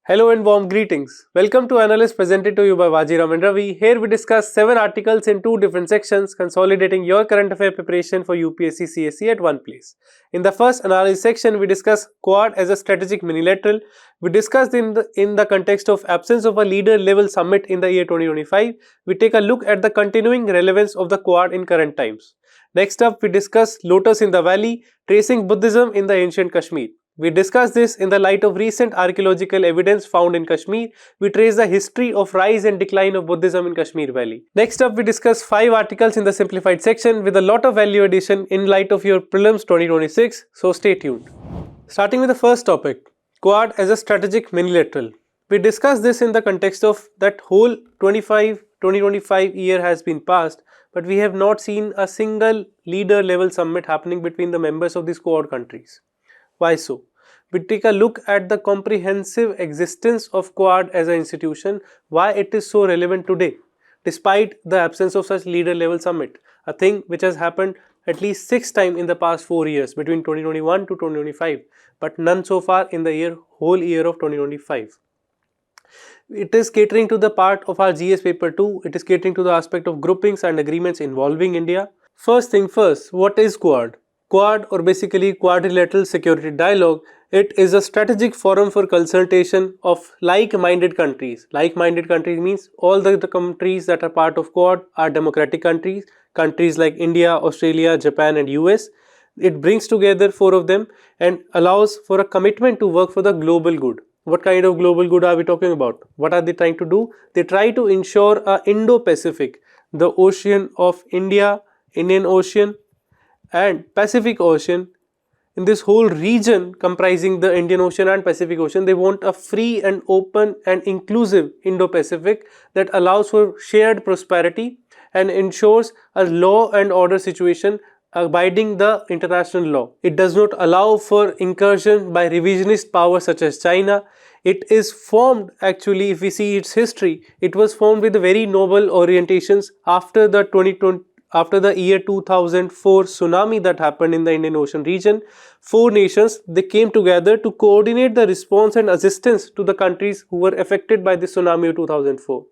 Hello and warm greetings. Welcome to Analyst presented to you by Vajiram and Ravi. Here we discuss 7 articles in 2 different sections, consolidating your current affair preparation for UPSC CSE at one place. In the first analysis section, we discuss Quad as a strategic minilateral. We discussed in the context of absence of a leader level summit in the year 2025. We take a look at the continuing relevance of the Quad in current times. Next up, we discuss Lotus in the Valley, tracing Buddhism in the ancient Kashmir. We discuss this in the light of recent archaeological evidence found in Kashmir. We trace the history of rise and decline of Buddhism in Kashmir Valley. Next up, we discuss 5 articles in the simplified section with a lot of value addition in light of your prelims 2026. So stay tuned. Starting with the first topic, Quad as a strategic minilateral. We discussed this in the context of that whole 2025 year has been passed, but we have not seen a single leader level summit happening between the members of these Quad countries. Why so? We take a look at the comprehensive existence of Quad as an institution, why it is so relevant today, despite the absence of such leader level summit, a thing which has happened at least 6 times in the past 4 years between 2021 to 2025, but none so far in the whole year of 2025. It is catering to the part of our GS paper 2, it is catering to the aspect of groupings and agreements involving India. First thing first, what is Quad? Quad, or basically Quadrilateral Security Dialogue, it is a strategic forum for consultation of like-minded countries. Like-minded countries means all the countries that are part of Quad are democratic countries, countries like India, Australia, Japan and US. It brings together 4 of them and allows for a commitment to work for the global good. What kind of global good are we talking about? What are they trying to do? They try to ensure a Indo-Pacific, the ocean of India, Indian Ocean and Pacific Ocean. In this whole region comprising the Indian Ocean and Pacific Ocean, they want a free and open and inclusive Indo-Pacific that allows for shared prosperity and ensures a law and order situation abiding the international law. It does not allow for incursion by revisionist powers such as China. It is formed, actually, if we see its history, it was formed with very noble orientations after the year 2004 tsunami that happened in the Indian Ocean region. 4 nations, they came together to coordinate the response and assistance to the countries who were affected by the tsunami of 2004.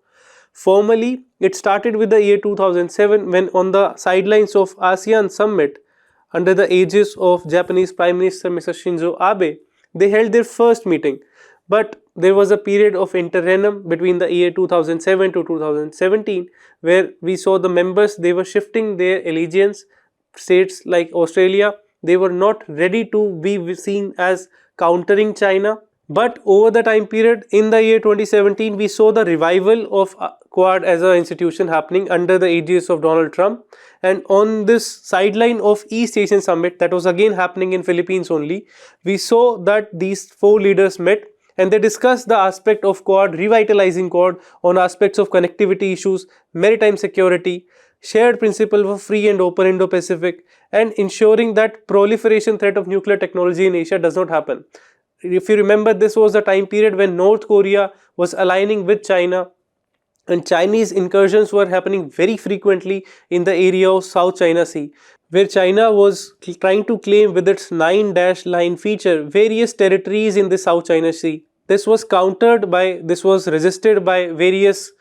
Formally, it started with the year 2007 when on the sidelines of ASEAN summit under the aegis of Japanese Prime Minister Mr. Shinzo Abe, they held their first meeting. But there was a period of interregnum between the year 2007 to 2017 where we saw the members, they were shifting their allegiance. States like Australia, they were not ready to be seen as countering China. But over the time period in the year 2017, we saw the revival of Quad as an institution happening under the aegis of Donald Trump. And on this sideline of East Asian Summit that was again happening in Philippines only, we saw that these 4 leaders met and they discussed the aspect of Quad, revitalizing Quad on aspects of connectivity issues, maritime security, shared principle of free and open Indo-Pacific, and ensuring that proliferation threat of nuclear technology in Asia does not happen. If you remember, this was the time period when North Korea was aligning with China and Chinese incursions were happening very frequently in the area of South China Sea, where China was trying to claim with its 9-line feature various territories in the South China Sea. This was resisted by various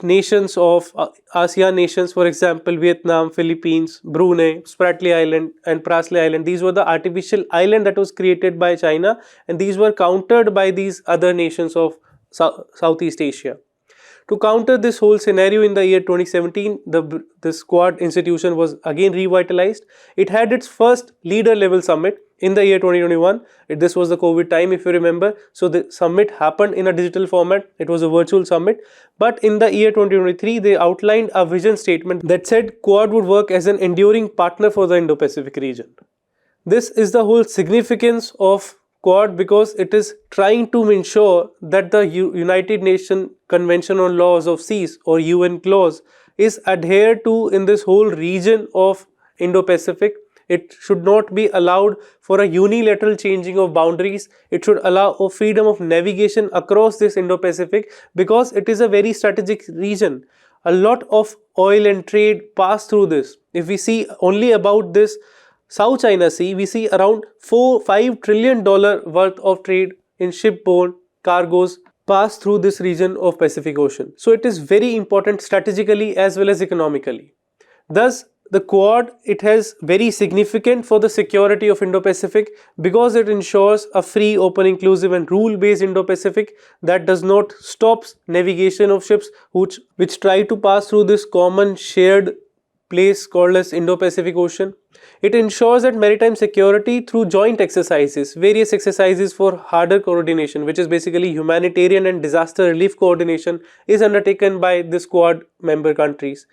nations of ASEAN nations, for example, Vietnam, Philippines, Brunei, Spratly Island and Prasley Island. These were the artificial island that was created by China and these were countered by these other nations of Southeast Asia. To counter this whole scenario in the year 2017, this Quad institution was again revitalized. It had its first leader level summit in the year 2021. This was the COVID time, if you remember. So the summit happened in a digital format. It was a virtual summit. But in the year 2023, they outlined a vision statement that said Quad would work as an enduring partner for the Indo-Pacific region. This is the whole significance of Quad because it is trying to ensure that the United Nations Convention on Laws of Seas or UN clause is adhered to in this whole region of Indo-Pacific. It should not be allowed for a unilateral changing of boundaries. It should allow a freedom of navigation across this Indo-Pacific because it is a very strategic region. A lot of oil and trade pass through this. If we see only about this South China Sea, we see around $5 trillion worth of trade in shipborne cargoes pass through this region of Pacific Ocean. So it is very important strategically as well as economically. Thus, the Quad, it has very significant for the security of Indo-Pacific because it ensures a free, open, inclusive and rule-based Indo-Pacific that does not stop navigation of ships which try to pass through this common shared place called as Indo-Pacific Ocean. It ensures that maritime security through joint exercises, various exercises for harder coordination, which is basically humanitarian and disaster relief coordination, is undertaken by this Quad member countries.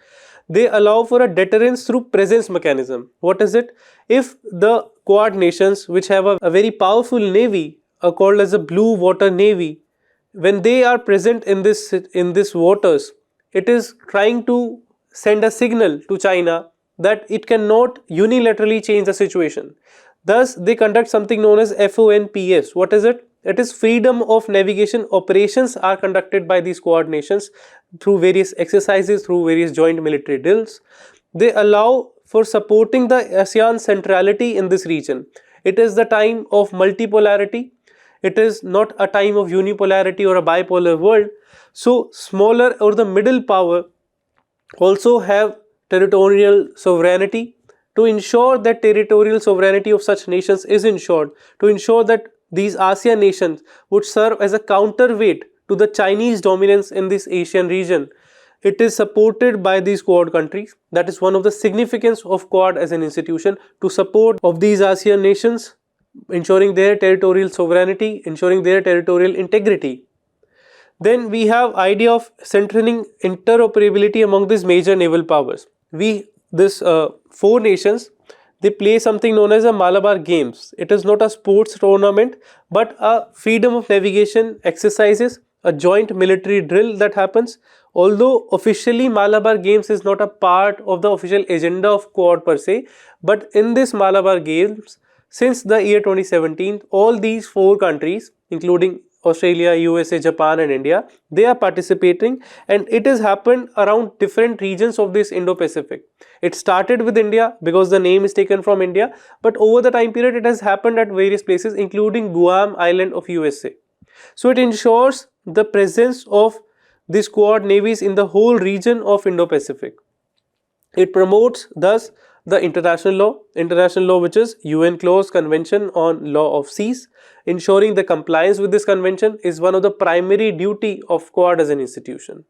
They allow for a deterrence through presence mechanism. What is it? If the Quad nations, which have a very powerful navy, are called as a blue water navy, when they are present in this waters, it is trying to send a signal to China that it cannot unilaterally change the situation. Thus, they conduct something known as FONPS. What is it? It is freedom of navigation operations are conducted by these Quad nations through various exercises, through various joint military drills. They allow for supporting the ASEAN centrality in this region. It is the time of multipolarity. It is not a time of unipolarity or a bipolar world. So, smaller or the middle power also have territorial sovereignty. To ensure that territorial sovereignty of such nations is ensured, to ensure that these ASEAN nations would serve as a counterweight to the Chinese dominance in this Asian region. It is supported by these Quad countries. That is one of the significance of Quad as an institution, to support of these ASEAN nations, ensuring their territorial sovereignty, ensuring their territorial integrity. Then we have idea of strengthening interoperability among these major naval powers. Four nations, they play something known as a Malabar Games. It is not a sports tournament but a freedom of navigation exercises, a joint military drill that happens. Although officially Malabar Games is not a part of the official agenda of Quad per se, but in this Malabar Games, since the year 2017, all these four countries, including Australia, USA, Japan and India, they are participating, and it has happened around different regions of this Indo-Pacific. It started with India because the name is taken from India, but over the time period it has happened at various places including Guam Island of USA. So it ensures the presence of these Quad navies in the whole region of Indo-Pacific. It promotes thus the international law which is UN Clause Convention on Law of Seas. Ensuring the compliance with this convention is one of the primary duty of Quad as an institution.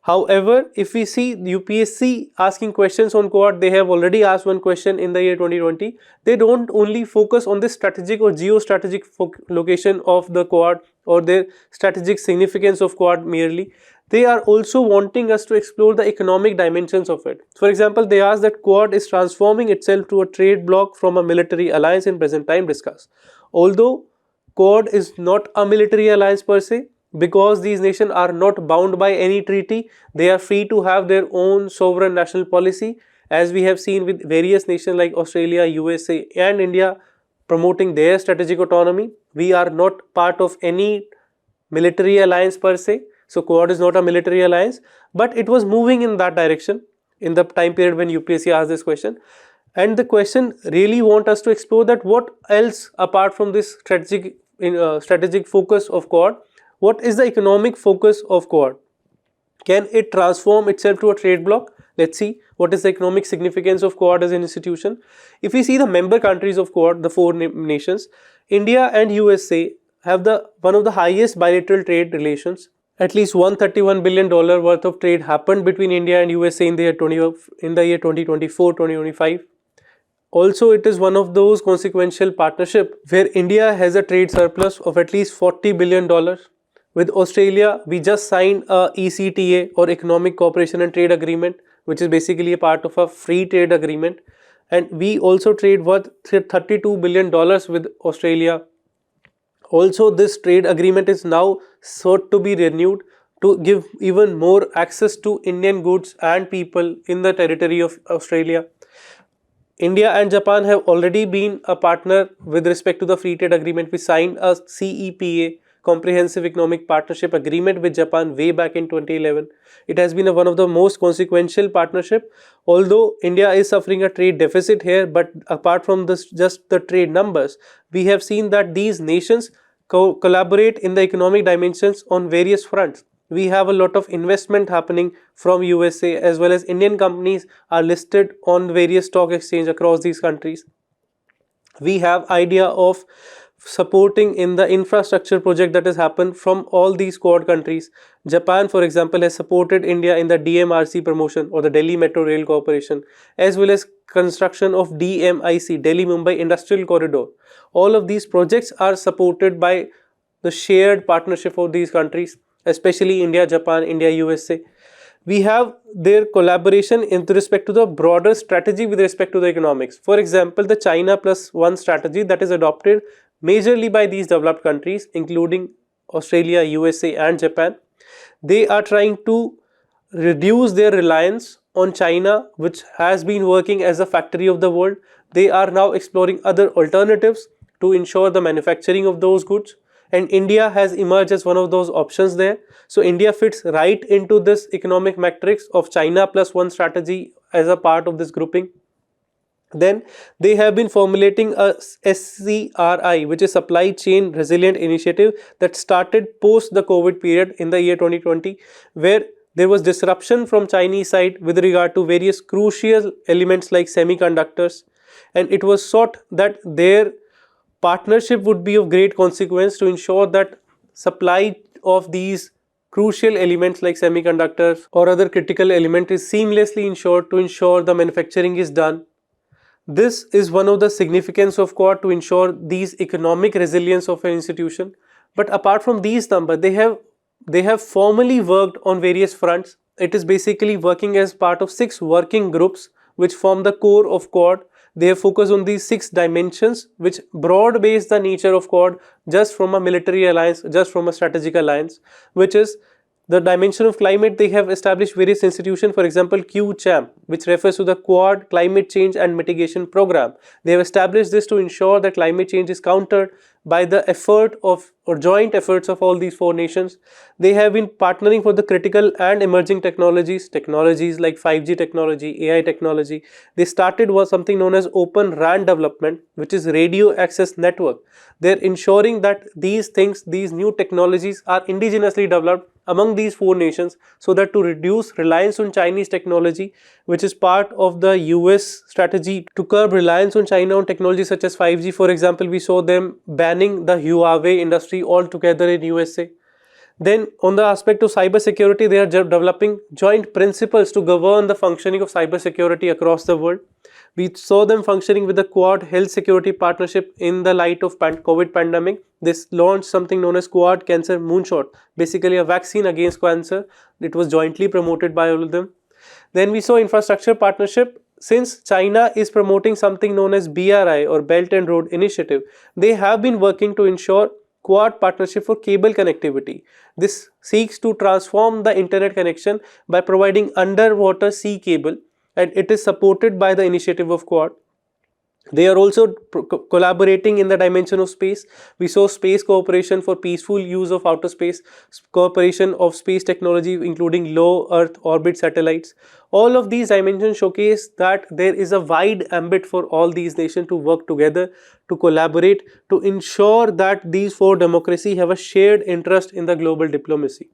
However, if we see UPSC asking questions on Quad, they have already asked one question in the year 2020. They don't only focus on the strategic or geostrategic location of the Quad or their strategic significance of Quad merely. They are also wanting us to explore the economic dimensions of it. For example, they ask that Quad is transforming itself to a trade bloc from a military alliance in present time discuss. Although Quad is not a military alliance per se, because these nations are not bound by any treaty, they are free to have their own sovereign national policy, as we have seen with various nations like Australia, USA and India promoting their strategic autonomy. We are not part of any military alliance per se. So Quad is not a military alliance, but it was moving in that direction in the time period when UPSC asked this question. And the question really want us to explore that what else apart from this strategic focus of Quad, what is the economic focus of Quad? Can it transform itself to a trade bloc? Let's see what is the economic significance of Quad as an institution. If we see the member countries of Quad, the four nations, India and USA have one of the highest bilateral trade relations. At least $131 billion worth of trade happened between India and USA in the year 2024-2025. Also, it is one of those consequential partnership where India has a trade surplus of at least $40 billion. With Australia, we just signed a ECTA or Economic Cooperation and Trade Agreement, which is basically a part of a free trade agreement. And we also trade worth $32 billion with Australia. Also, this trade agreement is now sought to be renewed to give even more access to Indian goods and people in the territory of Australia. India and Japan have already been a partner with respect to the free trade agreement. We signed a CEPA, Comprehensive Economic Partnership Agreement with Japan way back in 2011. It has been one of the most consequential partnership, although India is suffering a trade deficit here, but apart from this, just the trade numbers, we have seen that these nations collaborate in the economic dimensions on various fronts. We have a lot of investment happening from USA, as well as Indian companies are listed on various stock exchange across these countries. We have idea of supporting in the infrastructure project that has happened from all these Quad countries. Japan, for example, has supported India in the DMRC promotion, or the Delhi Metro Rail Corporation, as well as construction of DMIC, Delhi Mumbai Industrial Corridor. All of these projects are supported by the shared partnership of these countries, especially India, Japan, India, USA. We have their collaboration in respect to the broader strategy with respect to the economics. For example, the China plus one strategy that is adopted majorly by these developed countries, including Australia, USA and Japan. They are trying to reduce their reliance on China, which has been working as a factory of the world. They are now exploring other alternatives to ensure the manufacturing of those goods, and India has emerged as one of those options there. So India fits right into this economic matrix of China plus one strategy as a part of this grouping. Then they have been formulating a SCRI, which is Supply Chain Resilient Initiative, that started post the COVID period in the year 2020, where there was disruption from Chinese side with regard to various crucial elements like semiconductors, and it was sought that their partnership would be of great consequence to ensure that supply of these crucial elements like semiconductors or other critical element is seamlessly ensured, to ensure the manufacturing is done. This is one of the significance of Quad, to ensure these economic resilience of an institution. But apart from these numbers, they have formally worked on various fronts. It is basically working as part of 6 working groups which form the core of Quad. They have focused on these 6 dimensions which broad base the nature of Quad just from a military alliance, just from a strategic alliance, which is the dimension of climate. They have established various institutions, for example QCHAM, which refers to the Quad Climate Change and Mitigation Program. They have established this to ensure that climate change is countered by the effort of, or joint efforts of, all these 4 nations. They have been partnering for the critical and emerging technologies like 5G technology, AI technology. They started was something known as Open RAN development, which is radio access network. They're ensuring that these things, these new technologies are indigenously developed among these 4 nations, so that to reduce reliance on Chinese technology, which is part of the US strategy to curb reliance on China on technology such as 5G. For example, we saw them banning the Huawei industry altogether in USA. Then on the aspect of cyber security, they are developing joint principles to govern the functioning of cyber security across the world. We saw them functioning with the Quad Health Security Partnership in the light of COVID pandemic. This launched something known as Quad Cancer Moonshot, basically a vaccine against cancer. It was jointly promoted by all of them. Then we saw infrastructure partnership. Since China is promoting something known as BRI, or Belt and Road Initiative, they have been working to ensure Quad partnership for cable connectivity. This seeks to transform the internet connection by providing underwater sea cable, and it is supported by the initiative of Quad. They are also collaborating in the dimension of space. We saw space cooperation for peaceful use of outer space, cooperation of space technology including low Earth orbit satellites. All of these dimensions showcase that there is a wide ambit for all these nations to work together, to collaborate, to ensure that these 4 democracies have a shared interest in the global diplomacy.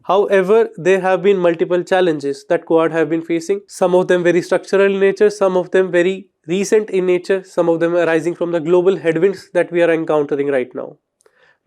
However, there have been multiple challenges that Quad have been facing, some of them very structural in nature, some of them very recent in nature, some of them arising from the global headwinds that we are encountering right now.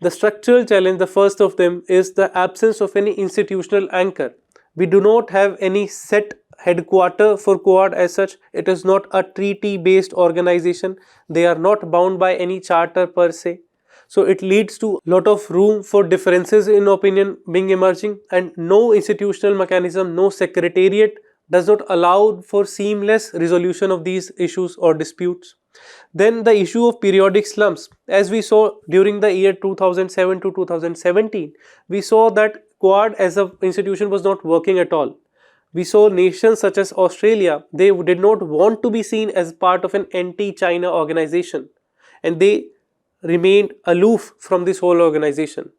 The structural challenge, the first of them, is the absence of any institutional anchor. We do not have any set headquarter for Quad as such. It is not a treaty based organization. They are not bound by any charter per se. So it leads to a lot of room for differences in opinion being emerging, and no institutional mechanism, no secretariat does not allow for seamless resolution of these issues or disputes. Then the issue of periodic slumps, as we saw during the year 2007 to 2017, we saw that Quad as an institution was not working at all. We saw nations such as Australia, they did not want to be seen as part of an anti-China organization, and they remained aloof from this whole organization.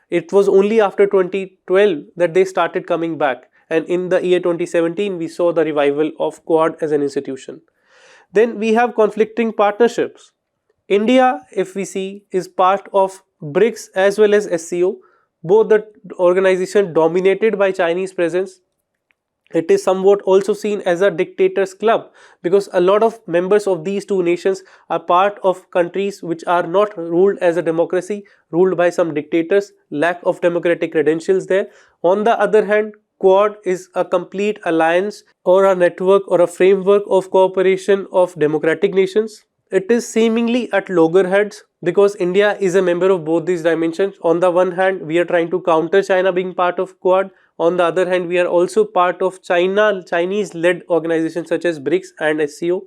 It was only after 2012 that they started coming back, and in the year 2017 we saw the revival of Quad as an institution. Then we have conflicting partnerships. India, if we see, is part of BRICS as well as SCO, both the organization dominated by Chinese presence. It is somewhat also seen as a dictators club, because a lot of members of these two nations are part of countries which are not ruled as a democracy, ruled by some dictators, lack of democratic credentials there. On the other hand, Quad is a complete alliance or a network or a framework of cooperation of democratic nations. It is seemingly at loggerheads because India is a member of both these dimensions. On the one hand, we are trying to counter China being part of Quad. On the other hand, we are also part of Chinese-led organizations such as BRICS and SCO.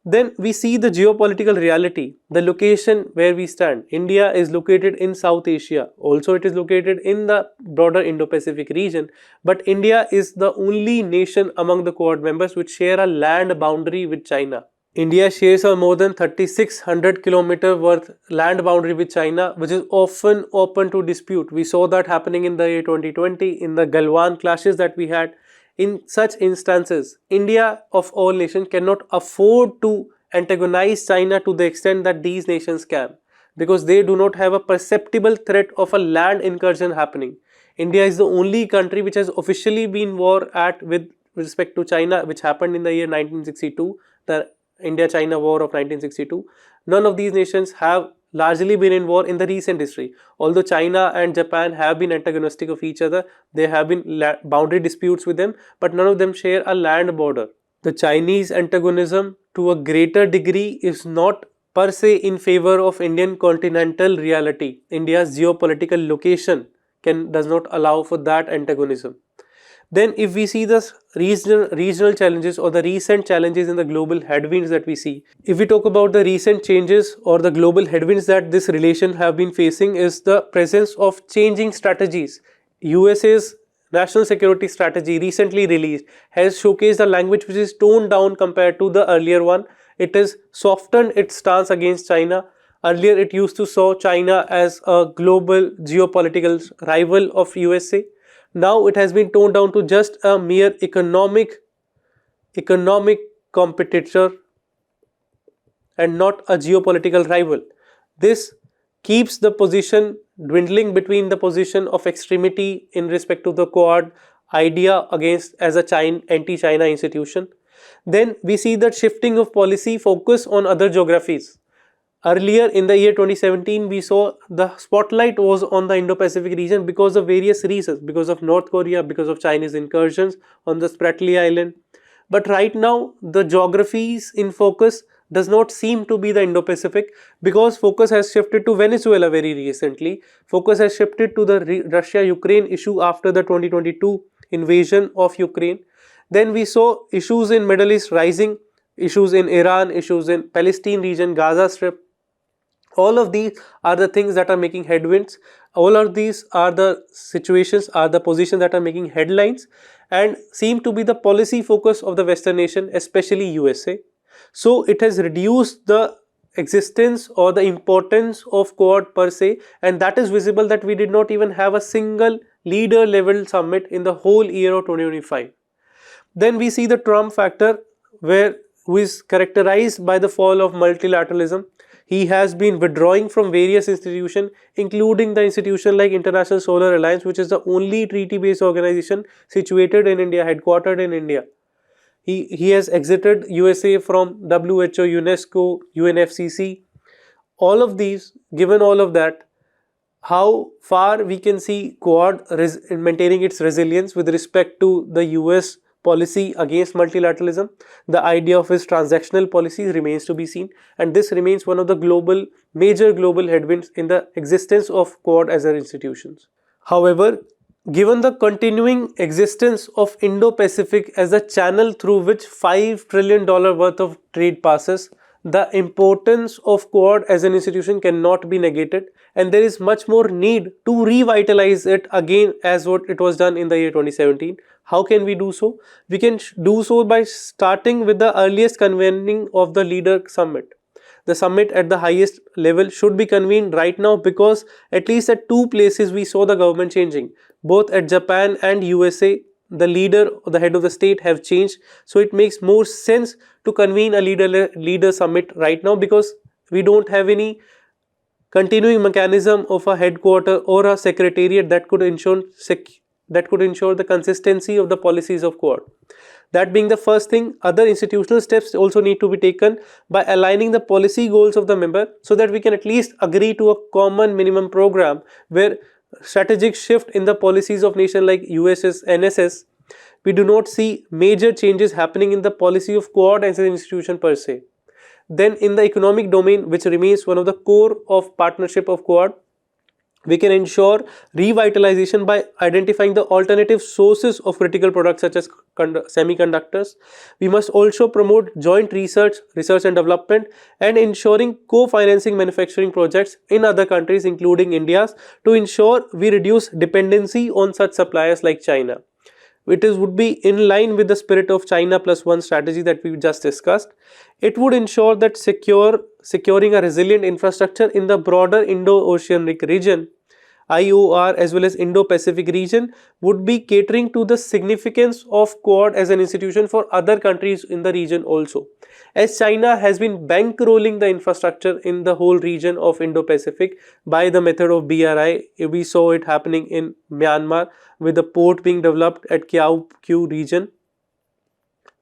Then we see the geopolitical reality, the location where we stand. India is located in South Asia. Also, it is located in the broader Indo-Pacific region. But India is the only nation among the Quad members which share a land boundary with China. India shares a more than 3600 kilometer worth land boundary with China, which is often open to dispute. We saw that happening in the year 2020 in the Galwan clashes that we had. In such instances, India of all nations cannot afford to antagonize China to the extent that these nations can, because they do not have a perceptible threat of a land incursion happening. India is the only country which has officially been war at with respect to China, which happened in the year 1962, the India-China war of 1962. None of these nations have largely been in war in the recent history. Although China and Japan have been antagonistic of each other, there have been boundary disputes with them, but none of them share a land border. The Chinese antagonism to a greater degree is not per se in favor of Indian continental reality. India's geopolitical location does not allow for that antagonism. Then if we see the regional challenges or the recent challenges in the global headwinds that we see, if we talk about the recent changes or the global headwinds that this relation have been facing, is the presence of changing strategies. USA's national security strategy recently released has showcased a language which is toned down compared to the earlier one. It has softened its stance against China. Earlier it used to saw China as a global geopolitical rival of USA. Now it has been toned down to just a mere economic competitor and not a geopolitical rival. This keeps the position dwindling between the position of extremity in respect to the Quad idea against as a anti-China institution. Then we see that shifting of policy focus on other geographies. Earlier in the year 2017, we saw the spotlight was on the Indo-Pacific region because of various reasons, because of North Korea, because of Chinese incursions on the Spratly Island. But right now, the geographies in focus does not seem to be the Indo-Pacific, because focus has shifted to Venezuela very recently. Focus has shifted to the Russia-Ukraine issue after the 2022 invasion of Ukraine. Then we saw issues in Middle East rising, issues in Iran, issues in Palestine region, Gaza Strip. All of these are the things that are making headwinds. All of these are the situations, are the positions that are making headlines and seem to be the policy focus of the Western nation, especially USA. So it has reduced the existence or the importance of Quad per se, and that is visible that we did not even have a single leader level summit in the whole year of 2025. Then we see the Trump factor, who is characterized by the fall of multilateralism. He has been withdrawing from various institutions, including the institution like International Solar Alliance, which is the only treaty-based organization situated in India, headquartered in India. He has exited USA from WHO, UNESCO, UNFCCC. All of these, given all of that, how far we can see Quad maintaining its resilience with respect to the US policy against multilateralism. The idea of his transactional policy remains to be seen, and this remains one of the major global headwinds in the existence of Quad as an institutions. However, given the continuing existence of Indo-Pacific as a channel through which $5 trillion worth of trade passes, the importance of Quad as an institution cannot be negated, and there is much more need to revitalize it again as what it was done in the year 2017. How can we do so? We can do so by starting with the earliest convening of the leader summit. the summit at the highest level should be convened right now, because at least at two places we saw the government changing. Both at Japan and USA, the head of the state have changed. So it makes more sense to convene a leader summit right now, because we don't have any continuing mechanism of a headquarter or a secretariat that could ensure the consistency of the policies of Quad. That being the first thing, other institutional steps also need to be taken by aligning the policy goals of the member, so that we can at least agree to a common minimum program where strategic shift in the policies of nation like USS, NSS. We do not see major changes happening in the policy of Quad as an institution per se. Then in the economic domain, which remains one of the core of partnership of Quad, we can ensure revitalization by identifying the alternative sources of critical products such as semiconductors. We must also promote joint research and development, and ensuring co-financing manufacturing projects in other countries including India's, to ensure we reduce dependency on such suppliers like China. It would be in line with the spirit of China plus one strategy that we just discussed. It would ensure that securing a resilient infrastructure in the broader Indo-Oceanic region, IOR, as well as Indo-Pacific region, would be catering to the significance of Quad as an institution for other countries in the region also. As China has been bankrolling the infrastructure in the whole region of Indo-Pacific by the method of BRI, we saw it happening in Myanmar with the port being developed at Kyaukphyu region.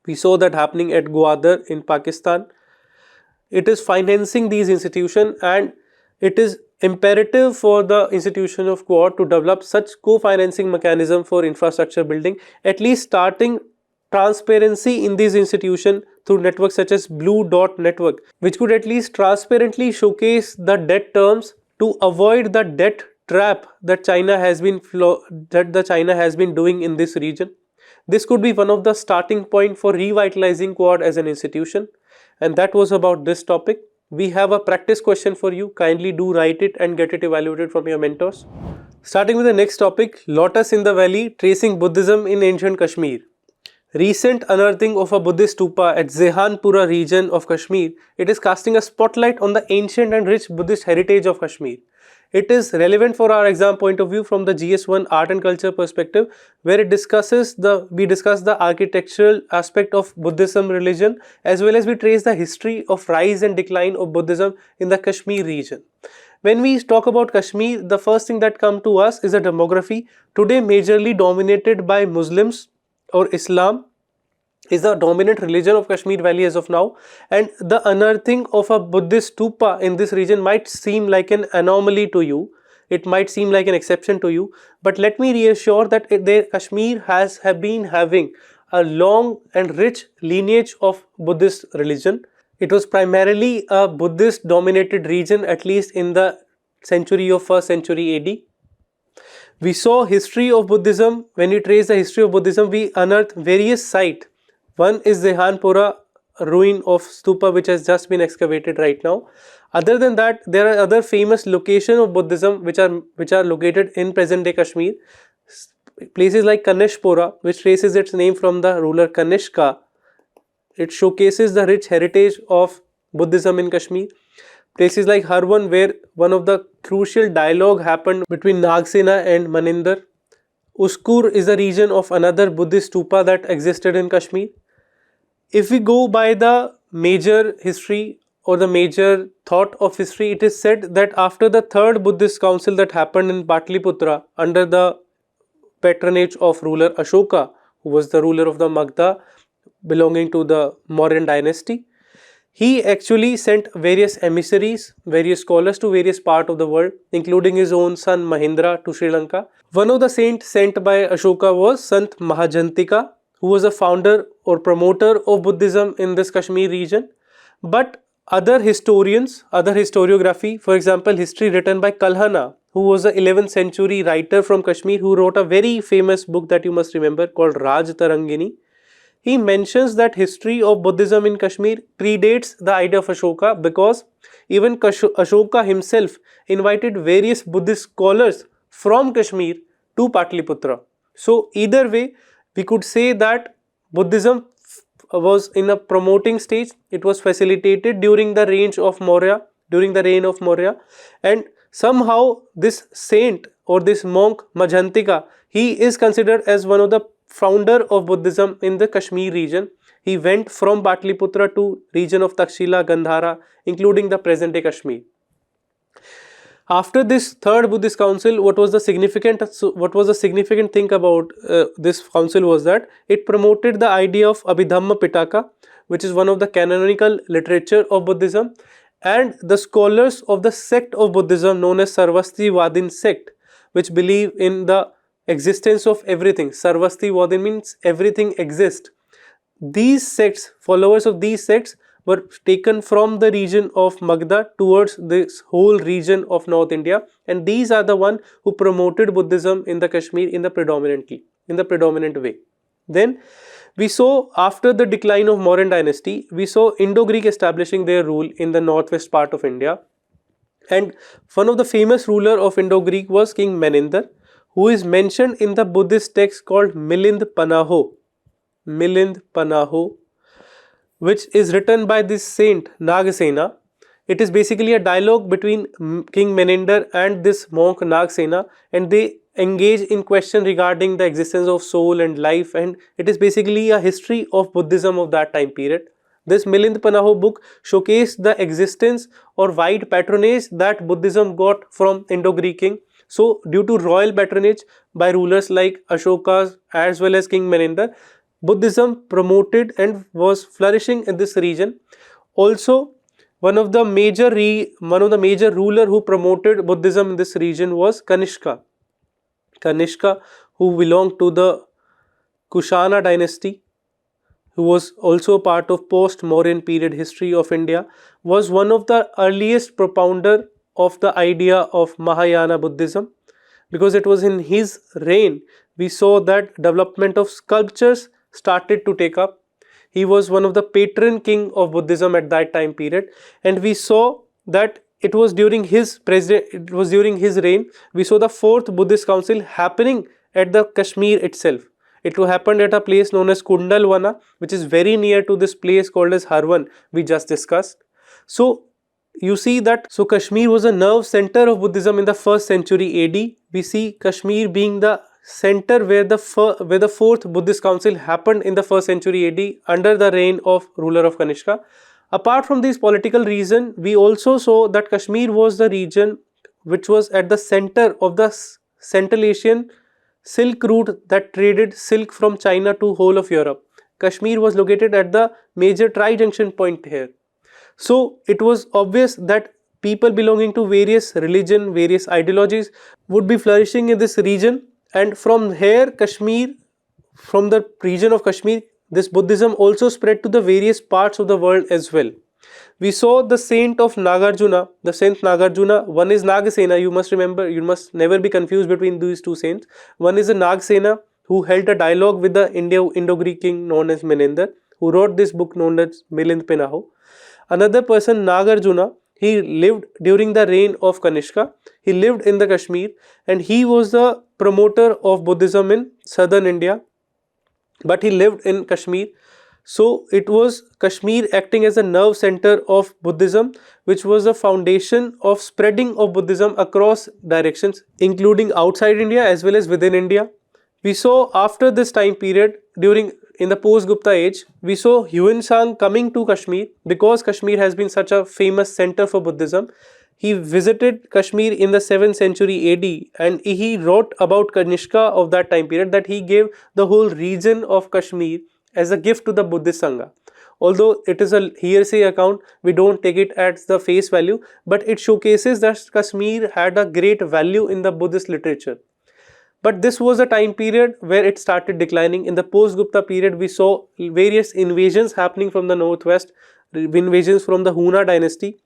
We saw that happening at Gwadar in Pakistan. It is financing these institutions, and it is imperative for the institution of Quad to develop such co-financing mechanism for infrastructure building, at least starting transparency in these institutions through networks such as Blue Dot Network, which could at least transparently showcase the debt terms to avoid the debt trap that China has been doing in this region. This could be one of the starting point for revitalizing Quad as an institution. And that was about this topic. We have a practice question for you. Kindly do write it and get it evaluated from your mentors. Starting with the next topic, Lotus in the Valley, tracing Buddhism in ancient Kashmir. Recent unearthing of a Buddhist stupa at Zehanpura region of Kashmir, it is casting a spotlight on the ancient and rich Buddhist heritage of Kashmir. It is relevant for our exam point of view from the GS1 art and culture perspective, where we discuss the architectural aspect of Buddhism religion, as well as we trace the history of rise and decline of Buddhism in the Kashmir region. When we talk about Kashmir, the first thing that comes to us is the demography. Today majorly dominated by Muslims, or Islam is the dominant religion of Kashmir Valley as of now, and the unearthing of a Buddhist stupa in this region might seem like an anomaly to you. It might seem like an exception to you, but let me reassure that Kashmir has been having a long and rich lineage of Buddhist religion. It was primarily a Buddhist dominated region, at least in the century of 1st century AD. We saw history of Buddhism. When we trace the history of Buddhism, we unearthed various sites. One is Zehanpura ruin of stupa, which has just been excavated right now. Other than that, there are other famous locations of Buddhism which are located in present day Kashmir. Places like Kanishpura, which traces its name from the ruler Kanishka. It showcases the rich heritage of Buddhism in Kashmir. Places like Harwan, where one of the crucial dialogue happened between Nagsena and Maninder. Uskur is a region of another Buddhist stupa that existed in Kashmir. If we go by the major history or the major thought of history, it is said that after the third Buddhist council that happened in Patliputra under the patronage of ruler Ashoka, who was the ruler of the Magda belonging to the Mauryan dynasty, he actually sent various emissaries, various scholars to various parts of the world, including his own son Mahendra to Sri Lanka. One of the saints sent by Ashoka was Sant Mahajantika, who was a founder or promoter of Buddhism in this Kashmir region. But other historiography, for example, history written by Kalhana, who was a 11th century writer from Kashmir, who wrote a very famous book that you must remember called Raj Tarangini. He mentions that history of Buddhism in Kashmir predates the idea of Ashoka, because even Ashoka himself invited various Buddhist scholars from Kashmir to Patliputra. So either way, we could say that Buddhism was in a promoting stage. It was facilitated during the reign of Maurya, and somehow this saint or this monk Majhantika, he is considered as one of the founder of Buddhism in the Kashmir region. He went from Patliputra to region of Takshila, Gandhara, including the present day Kashmir. After this third Buddhist council, what was the significant thing about this council was that it promoted the idea of Abhidhamma Pitaka, which is one of the canonical literature of Buddhism, and the scholars of the sect of Buddhism known as Sarvastivadin sect, which believe in the existence of everything. Sarvastivadin means everything exists. These sects, followers of these sects, were taken from the region of Magda towards this whole region of North India, and these are the one who promoted Buddhism in the Kashmir in the predominant way. Then we saw, after the decline of Mauryan dynasty, we saw Indo-Greek establishing their rule in the northwest part of India, and one of the famous ruler of Indo-Greek was King Menander, who is mentioned in the Buddhist text called Milind Panaho, which is written by this saint Nagasena. It is basically a dialogue between King Menander and this monk Nagasena, and they engage in question regarding the existence of soul and life, and it is basically a history of Buddhism of that time period. This Milind Panaho book showcased the existence or wide patronage that Buddhism got from Indo-Greek king. So due to royal patronage by rulers like Ashoka as well as King Menander, Buddhism promoted and was flourishing in this region. Also, one of the major ruler who promoted Buddhism in this region was Kanishka, who belonged to the Kushana dynasty, who was also part of post-Mauryan period history of India, was one of the earliest propounder of the idea of Mahayana Buddhism, because it was in his reign we saw that development of sculptures started to take up. He was one of the patron king of Buddhism at that time period, and we saw that it was during his reign we saw the fourth Buddhist council happening at the Kashmir itself. It happened at a place known as Kundalwana, which is very near to this place called as Harwan we just discussed. So you see that Kashmir was a nerve center of Buddhism in the 1st century AD. We see Kashmir being the center where the fourth Buddhist council happened in the 1st century AD under the reign of ruler of Kanishka. Apart from this political reason, we also saw that Kashmir was the region which was at the center of the Central Asian Silk route that traded silk from China to whole of Europe. Kashmir was located at the major tri-junction point here. So it was obvious that people belonging to various religion, various ideologies would be flourishing in this region. And from here, from the region of Kashmir, this Buddhism also spread to the various parts of the world as well. We saw the saint of Nagarjuna, the saint Nagarjuna. One is Nagasena, you must remember, you must never be confused between these two saints. One is a Nagasena who held a dialogue with the Indo-Greek king known as Menander, who wrote this book known as Milind Panaho. Another person, Nagarjuna, he lived during the reign of Kanishka. He lived in the Kashmir, and he was the promoter of Buddhism in southern India, but he lived in Kashmir. So it was Kashmir acting as a nerve center of Buddhism, which was the foundation of spreading of Buddhism across directions, including outside India as well as within India. We saw after this time period, in the post-Gupta age, we saw Yuan Shang coming to Kashmir because Kashmir has been such a famous center for Buddhism. He visited Kashmir in the 7th century AD, and he wrote about Kanishka of that time period that he gave the whole region of Kashmir as a gift to the Buddhist Sangha. Although it is a hearsay account, we don't take it at the face value, but it showcases that Kashmir had a great value in the Buddhist literature. But this was a time period where it started declining. In the post-Gupta period, we saw various invasions happening from the northwest, invasions from the Huna dynasty.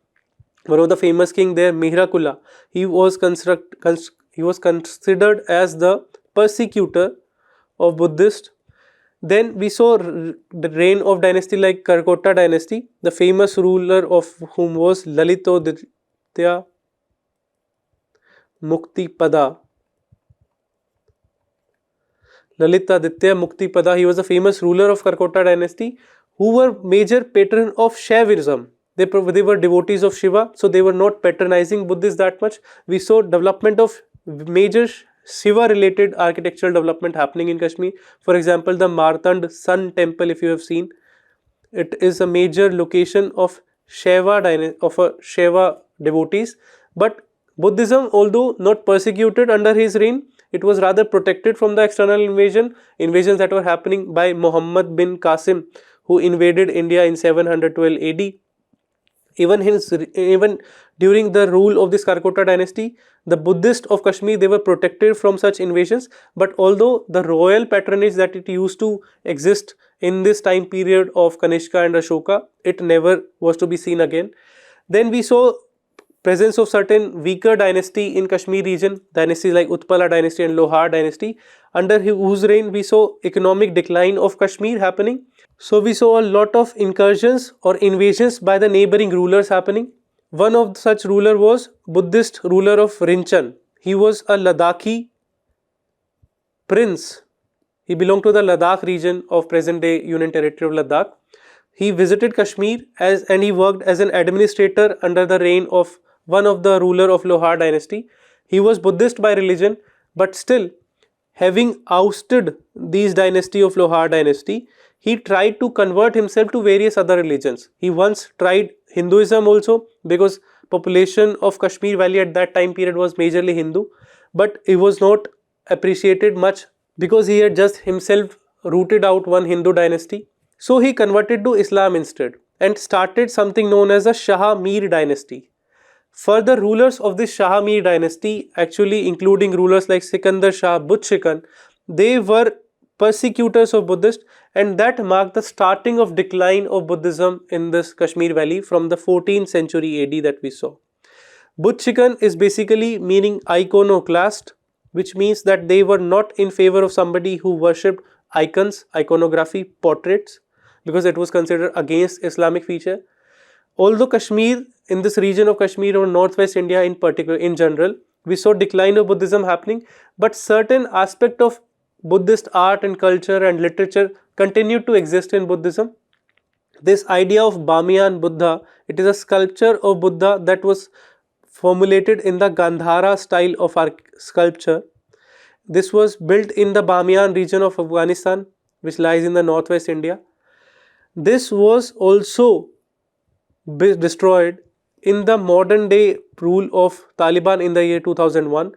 One of the famous king there, Mihrakula, he was considered as the persecutor of Buddhists. Then we saw the reign of dynasty like Karkota dynasty, the famous ruler of whom was Lalitaditya Muktipada. He was a famous ruler of Karkota dynasty who were major patron of Shaivism. They were devotees of Shiva, so they were not patronizing Buddhists that much. We saw development of major Shiva related architectural development happening in Kashmir. For example, the Martand Sun Temple, if you have seen, it is a major location of Shiva devotees. But Buddhism, although not persecuted under his reign, it was rather protected from the external invasions that were happening by Muhammad bin Qasim, who invaded India in 712 AD. Even during the rule of this Karkota dynasty, the Buddhists of Kashmir, they were protected from such invasions. But although the royal patronage that it used to exist in this time period of Kanishka and Ashoka, it never was to be seen again. Then we saw presence of certain weaker dynasty in Kashmir region, dynasties like Utpala dynasty and Lohar dynasty, under whose reign we saw economic decline of Kashmir happening. So we saw a lot of incursions or invasions by the neighboring rulers happening. One of such ruler was Buddhist ruler of Rinchan. He was a Ladakhi prince. He belonged to the Ladakh region of present-day Union Territory of Ladakh. He visited Kashmir and he worked as an administrator under the reign of one of the ruler of Lohar dynasty. He was Buddhist by religion, but still, having ousted these dynasty of Lohar dynasty, he tried to convert himself to various other religions. He once tried Hinduism also, because population of Kashmir Valley at that time period was majorly Hindu, but he was not appreciated much because he had just himself rooted out one Hindu dynasty. So he converted to Islam instead and started something known as the Shah Mir dynasty. Further rulers of this Shah Mir dynasty, actually including rulers like Sikandar Shah Butchikan, they were persecutors of Buddhists, and that marked the starting of decline of Buddhism in this Kashmir Valley from the 14th century AD that we saw. Butchikan is basically meaning iconoclast, which means that they were not in favor of somebody who worshipped icons, iconography, portraits, because it was considered against Islamic feature. Although Kashmir, in this region of Kashmir or northwest India in particular, in general, we saw decline of Buddhism happening, but certain aspect of Buddhist art and culture and literature continued to exist in Buddhism. This idea of Bamyan Buddha, it is a sculpture of Buddha that was formulated in the Gandhara style of sculpture. This was built in the Bamyan region of Afghanistan, which lies in the northwest India. This was also destroyed in the modern day rule of Taliban in the year 2001.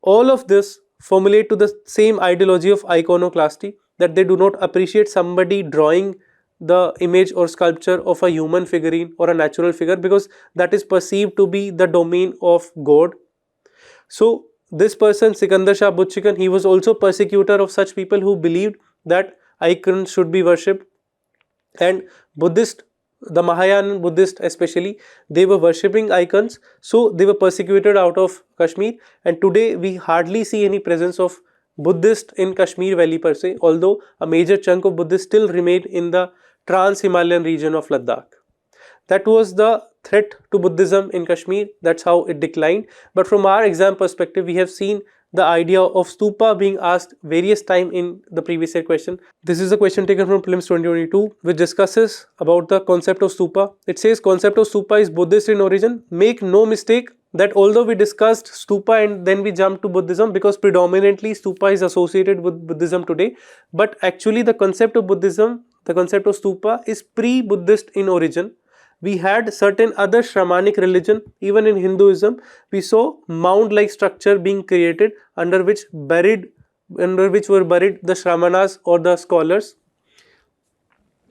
All of this formulate to the same ideology of iconoclasty, that they do not appreciate somebody drawing the image or sculpture of a human figurine or a natural figure, because that is perceived to be the domain of God. So this person, Sikandar Shah Butchikan, he was also persecutor of such people who believed that icons should be worshipped. And Buddhist, the Mahayana Buddhist especially, they were worshipping icons, so they were persecuted out of Kashmir. And today we hardly see any presence of Buddhist in Kashmir Valley per se, although a major chunk of Buddhists still remain in the trans-Himalayan region of Ladakh. That was the threat to Buddhism in Kashmir. That's how it declined. But from our exam perspective, we have seen the idea of stupa being asked various times in the previous year question. This is a question taken from Prelims 2022, which discusses about the concept of stupa. It says concept of stupa is Buddhist in origin. Make no mistake that although we discussed stupa and then we jumped to Buddhism, because predominantly stupa is associated with Buddhism today, but actually the concept of Buddhism, the concept of stupa is pre-Buddhist in origin. We had certain other Shramanic religion. Even in Hinduism, we saw mound-like structure being created under which were buried the Shramanas or the scholars.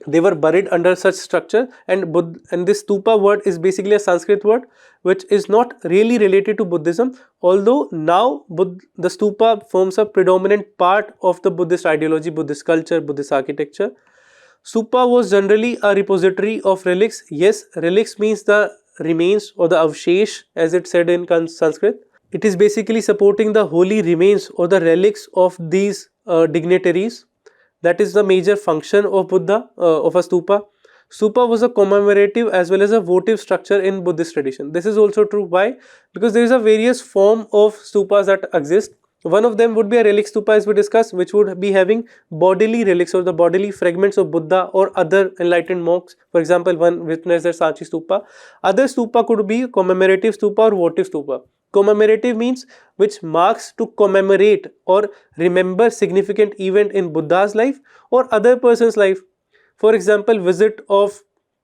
They were buried under such structure, and this stupa word is basically a Sanskrit word which is not really related to Buddhism, although now the stupa forms a predominant part of the Buddhist ideology, Buddhist culture, Buddhist architecture. Stupa was generally a repository of relics. Yes, relics means the remains or the avshesh, as it said in Sanskrit. It is basically supporting the holy remains or the relics of these dignitaries. That is the major function of Buddha, of a stupa. Stupa was a commemorative as well as a votive structure in Buddhist tradition. This is also true. Why? Because there is a various form of stupas that exist. One of them would be a relic stupa, as we discussed, which would be having bodily relics or the bodily fragments of Buddha or other enlightened monks. For example, one witnessed at Sanchi stupa. Other stupa could be commemorative stupa or votive stupa. Commemorative means which marks to commemorate or remember significant event in Buddha's life or other person's life. For example, visit of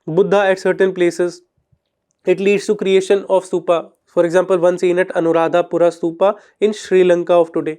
Buddha at certain places, it leads to creation of stupa. For example, one seen at Anuradhapura stupa in Sri Lanka of today.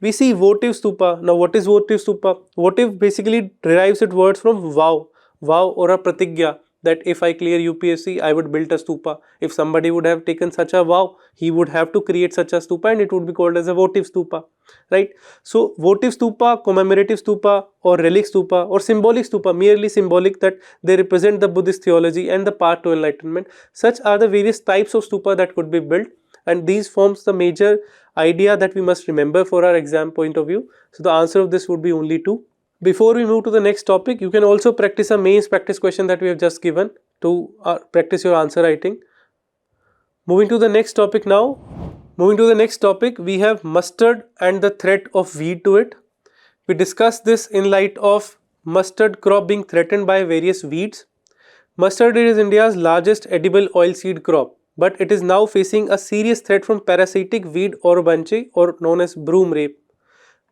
We see votive stupa. Now, what is votive stupa? Votive basically derives its words from vow or a pratigya, that if I clear UPSC, I would build a stupa. If somebody would have taken such a vow, he would have to create such a stupa, and it would be called as a votive stupa, right? So, votive stupa, commemorative stupa, or relic stupa, or symbolic stupa, merely symbolic, that they represent the Buddhist theology and the path to enlightenment. Such are the various types of stupa that could be built, and these forms the major idea that we must remember for our exam point of view. So the answer of this would be only 2. Before we move to the next topic, you can also practice a mains practice question that we have just given to practice your answer writing. Moving to the next topic now. Moving to the next topic, we have mustard and the threat of weed to it. We discussed this in light of mustard crop being threatened by various weeds. Mustard is India's largest edible oilseed crop, but it is now facing a serious threat from parasitic weed Orobanche, or known as broom rape.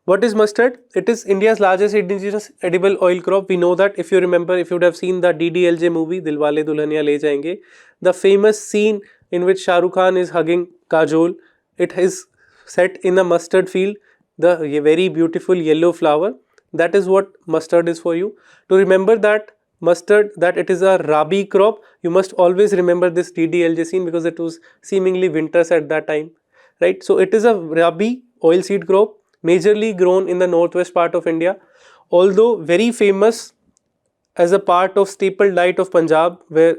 What is mustard? It is India's largest indigenous edible oil crop. We know that, if you remember, if you would have seen the DDLJ movie, Dilwale Dulhaniya Le Jayenge, the famous scene in which Shah Rukh Khan is hugging Kajol, it is set in a mustard field, the very beautiful yellow flower. That is what mustard is for you. To remember that mustard, that it is a Rabi crop, you must always remember this DDLJ scene, because it was seemingly winters at that time, right? So it is a Rabi oilseed crop, majorly grown in the northwest part of India, although very famous as a part of staple diet of Punjab, where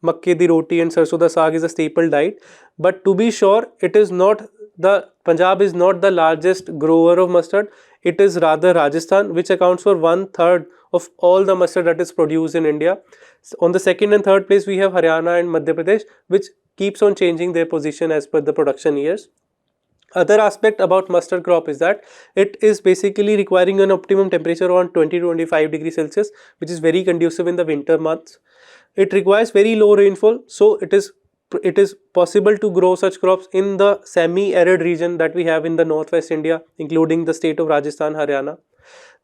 makke di roti and sarson da saag is a staple diet. But to be sure, it is not the Punjab is not the largest grower of mustard. It is rather Rajasthan, which accounts for 1/3 of all the mustard that is produced in India. So on the second and third place, we have Haryana and Madhya Pradesh, which keeps on changing their position as per the production years. Other aspect about mustard crop is that it is basically requiring an optimum temperature around 20 to 25 degrees Celsius, which is very conducive in the winter months. It requires very low rainfall, so it is possible to grow such crops in the semi-arid region that we have in the northwest India, including the state of Rajasthan, Haryana.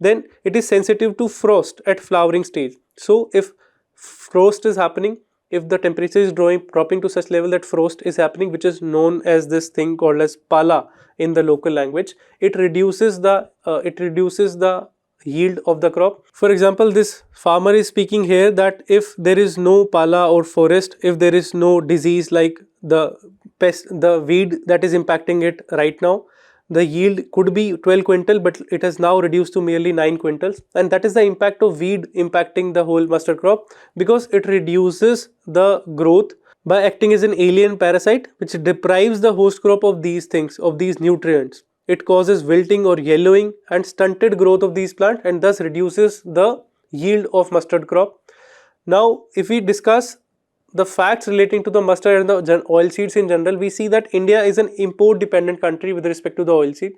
Then it is sensitive to frost at flowering stage. So if frost is happening, if the temperature is dropping to such level that frost is happening, which is known as this thing called as pala in the local language, it reduces the yield of the crop. For example, this farmer is speaking here that if there is no pala or forest, if there is no disease like the pest, the weed that is impacting it right now, the yield could be 12 quintal, but it has now reduced to merely 9 quintals. And that is the impact of weed impacting the whole mustard crop, because it reduces the growth by acting as an alien parasite, which deprives the host crop of these things, of these nutrients. It causes wilting or yellowing and stunted growth of these plants, and thus reduces the yield of mustard crop. Now, if we discuss the facts relating to the mustard and the oil seeds in general, we see that India is an import dependent country with respect to the oil seed.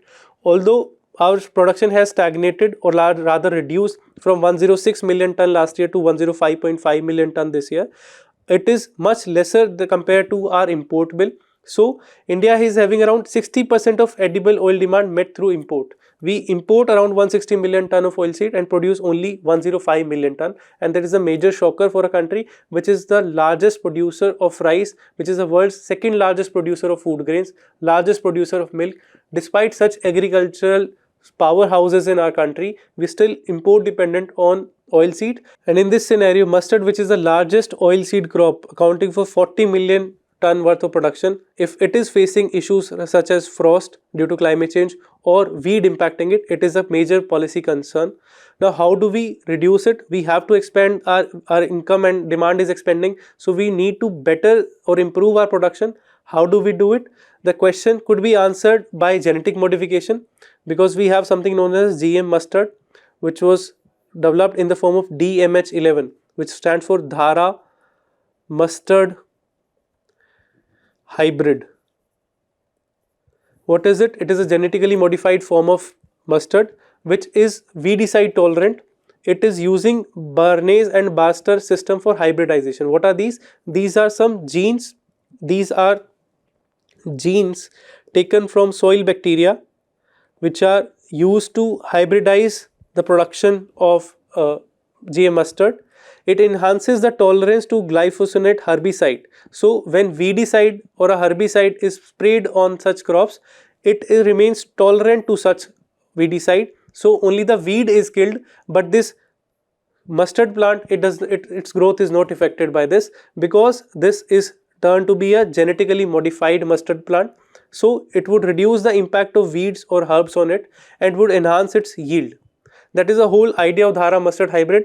Although our production has stagnated, or rather reduced, from 106 million ton last year to 105.5 million ton this year, it is much lesser compared to our import bill. So India is having around 60% of edible oil demand met through import. We import around 160 million ton of oilseed and produce only 105 million ton, and that is a major shocker for a country which is the largest producer of rice, which is the world's second largest producer of food grains, largest producer of milk. Despite such agricultural powerhouses in our country, we still import dependent on oilseed. And in this scenario, mustard, which is the largest oilseed crop accounting for 40 million ton worth of production, if it is facing issues such as frost due to climate change or weed impacting it, it is a major policy concern. Now, how do we reduce it? We have to expand our income, and demand is expanding, so we need to better or improve our production. How do we do it? The question could be answered by genetic modification, because we have something known as GM mustard, which was developed in the form of DMH11, which stands for Dhara Mustard Hybrid. What is it? It is a genetically modified form of mustard which is weedicide tolerant. It is using Bernays and Barster system for hybridization. What are these? These are some genes. These are genes taken from soil bacteria which are used to hybridize the production of GM mustard. It enhances the tolerance to glyphosate herbicide. So when weedicide or a herbicide is sprayed on such crops, it remains tolerant to such weedicide. So only the weed is killed, but this mustard plant, its growth is not affected by this, because this is turned to be a genetically modified mustard plant. So it would reduce the impact of weeds or herbs on it and would enhance its yield. That is the whole idea of Dhara mustard hybrid.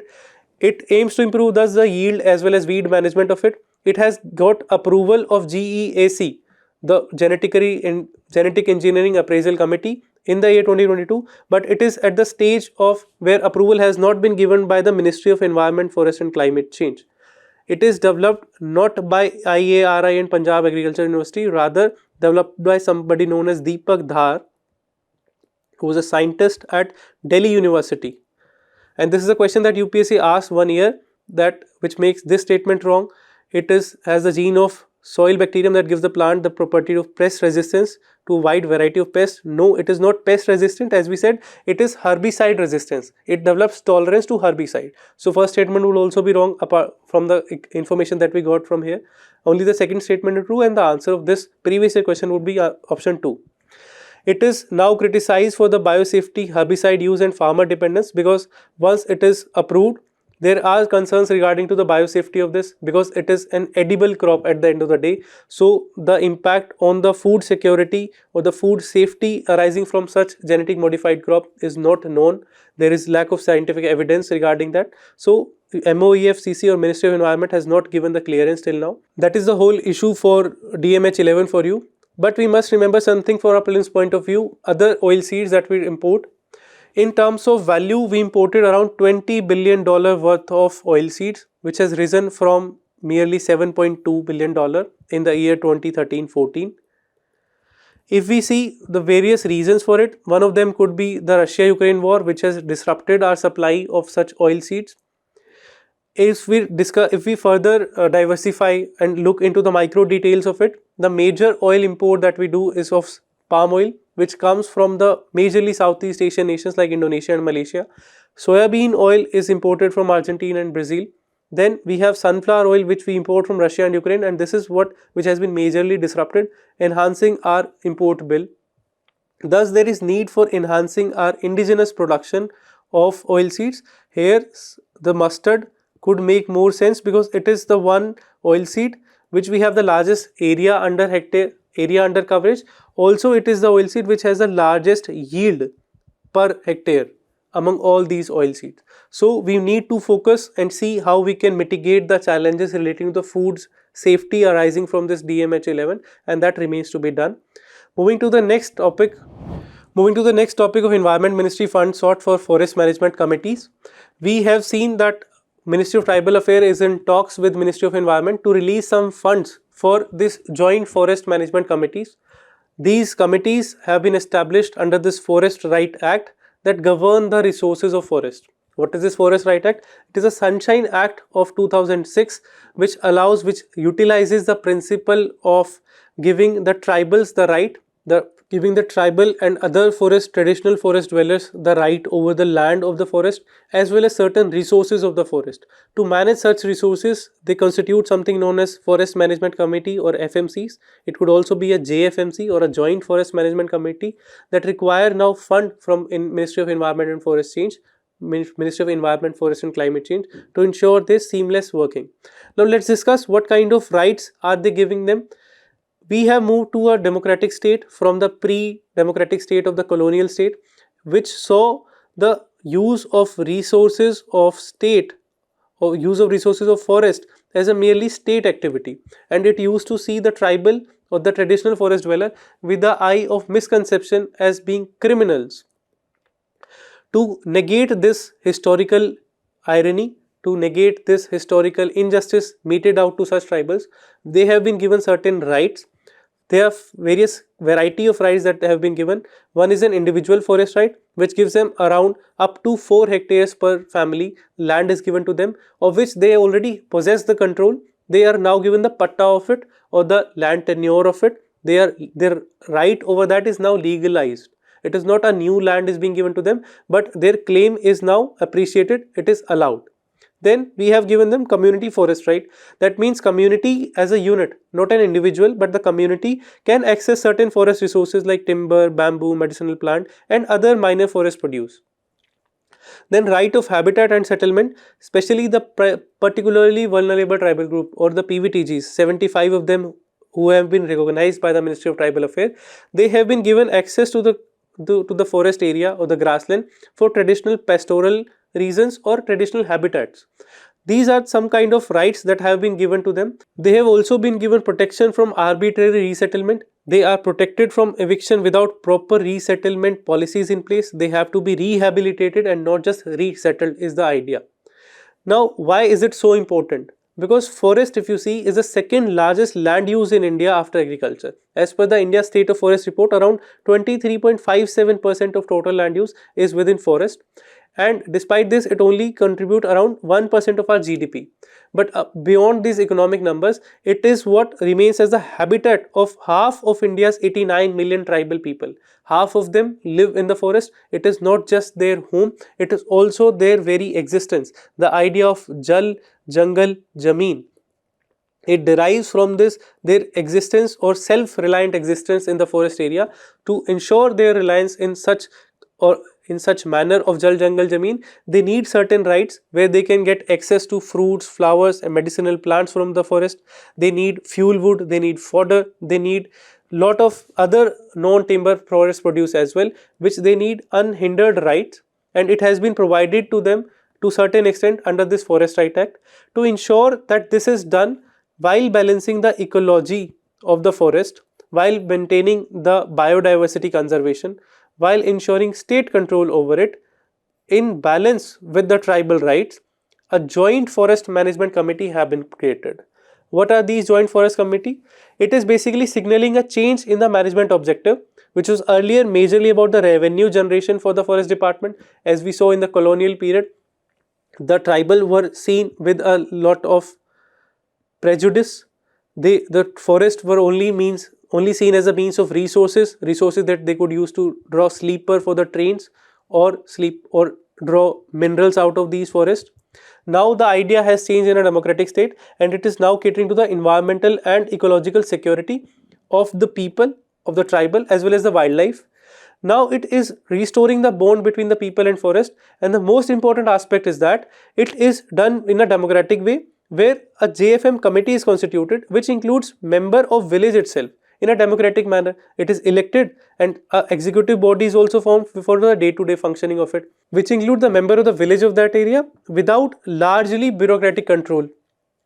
It aims to improve thus the yield as well as weed management of it. It has got approval of GEAC, the Genetic Engineering Appraisal Committee, in the year 2022, but it is at the stage of where approval has not been given by the Ministry of Environment, Forest and Climate Change. It is developed not by IARI and Punjab Agriculture University, rather developed by somebody known as Deepak Dhar, who was a scientist at Delhi University. And this is a question that UPSC asked 1 year, that which makes this statement wrong. It has the gene of soil bacterium that gives the plant the property of pest resistance to a wide variety of pests. No, it is not pest resistant. As we said, it is herbicide resistance. It develops tolerance to herbicide. So first statement would also be wrong apart from the information that we got from here. Only the second statement is true, and the answer of this previous year question would be option 2. It is now criticized for the biosafety, herbicide use and farmer dependence, because once it is approved, there are concerns regarding to the biosafety of this, because it is an edible crop at the end of the day. So the impact on the food security or the food safety arising from such genetic modified crop is not known. There is lack of scientific evidence regarding that. So MOEFCC or Ministry of Environment has not given the clearance till now. That is the whole issue for DMH11 for you. But we must remember something for our prelims point of view. Other oil seeds that we import, in terms of value, we imported around $20 billion worth of oil seeds, which has risen from merely $7.2 billion in the year 2013-14. If we see the various reasons for it, one of them could be the Russia-Ukraine war, which has disrupted our supply of such oil seeds. If we further diversify and look into the micro details of it, the major oil import that we do is of palm oil, which comes from the majorly Southeast Asian nations like Indonesia and Malaysia. Soybean oil is imported from Argentina and Brazil. Then we have sunflower oil, which we import from Russia and Ukraine, and this is which has been majorly disrupted, enhancing our import bill. Thus, there is need for enhancing our indigenous production of oil seeds. Here, the mustard could make more sense, because it is the one oil seed which we have the largest area under coverage. Also, it is the oil seed which has the largest yield per hectare among all these oil seeds. So we need to focus and see how we can mitigate the challenges relating to the food's safety arising from this DMH11, and that remains to be done. Moving to the next topic of Environment Ministry fund sought for forest management committees. We have seen that Ministry of Tribal Affairs is in talks with Ministry of Environment to release some funds for this joint forest management committees. These committees have been established under this Forest Right Act that govern the resources of forest. What is this Forest Right Act? It is a Sunshine Act of 2006, which utilizes the principle of giving the tribals the right, giving the tribal and other traditional forest dwellers the right over the land of the forest, as well as certain resources of the forest. To manage such resources, they constitute something known as Forest Management Committee or FMCs. It could also be a JFMC or a Joint Forest Management Committee that require now fund from Ministry of Environment and Forest Change, Ministry of Environment, Forest and Climate Change, to ensure this seamless working. Now let's discuss what kind of rights are they giving them. We have moved to a democratic state from the pre-democratic state of the colonial state, which saw the use of resources of state or use of resources of forest as a merely state activity, and it used to see the tribal or the traditional forest dweller with the eye of misconception as being criminals. To negate this historical irony, to negate this historical injustice meted out to such tribals, they have been given certain rights. There are various variety of rights that have been given. One is an individual forest right, which gives them around up to 4 hectares per family. Land is given to them, of which they already possess the control. They are now given the patta of it, or the land tenure of it. Their right over that is now legalized. It is not a new land is being given to them, but their claim is now appreciated. It is allowed. Then we have given them community forest right. That means community as a unit, not an individual, but the community can access certain forest resources like timber, bamboo, medicinal plant and other minor forest produce. Then right of habitat and settlement, especially the particularly vulnerable tribal group or the PVTGs, 75 of them who have been recognized by the Ministry of Tribal Affairs, they have been given access to the forest area or the grassland for traditional pastoral reasons or traditional habitats. These are some kind of rights that have been given to them. They have also been given protection from arbitrary resettlement. They are protected from eviction without proper resettlement policies in place. They have to be rehabilitated and not just resettled is the idea. Now, why is it so important? Because forest, if you see, is the second largest land use in India after agriculture. As per the India State of Forest report, around 23.57% of total land use is within forest. And despite this, it only contributes around 1% of our GDP. But beyond these economic numbers, it is what remains as the habitat of half of India's 89 million tribal people. Half of them live in the forest. It is not just their home, it is also their very existence. The idea of Jal, Jungle, Jameen, it derives from this their existence or self-reliant existence in the forest area. To ensure their reliance in such manner of Jal, Jungle, Jameen, they need certain rights where they can get access to fruits, flowers and medicinal plants from the forest. They need fuel wood, they need fodder, they need lot of other non-timber forest produce as well, which they need unhindered rights, and it has been provided to them to certain extent under this Forest Right Act to ensure that this is done while balancing the ecology of the forest, while maintaining the biodiversity conservation, while ensuring state control over it in balance with the tribal rights. A joint forest management committee have been created. What are these joint forest committee? It is basically signaling a change in the management objective, which was earlier majorly about the revenue generation for the forest department. As we saw in the colonial period, the tribal were seen with a lot of prejudice. The forest were only seen as a means of resources that they could use to draw sleeper for the trains or draw minerals out of these forests. Now the idea has changed in a democratic state, and it is now catering to the environmental and ecological security of the people, of the tribal as well as the wildlife. Now it is restoring the bond between the people and forest, and the most important aspect is that it is done in a democratic way, where a JFM committee is constituted, which includes member of village itself in a democratic manner. It is elected, and a executive body is also formed for the day-to-day functioning of it, which include the member of the village of that area without largely bureaucratic control.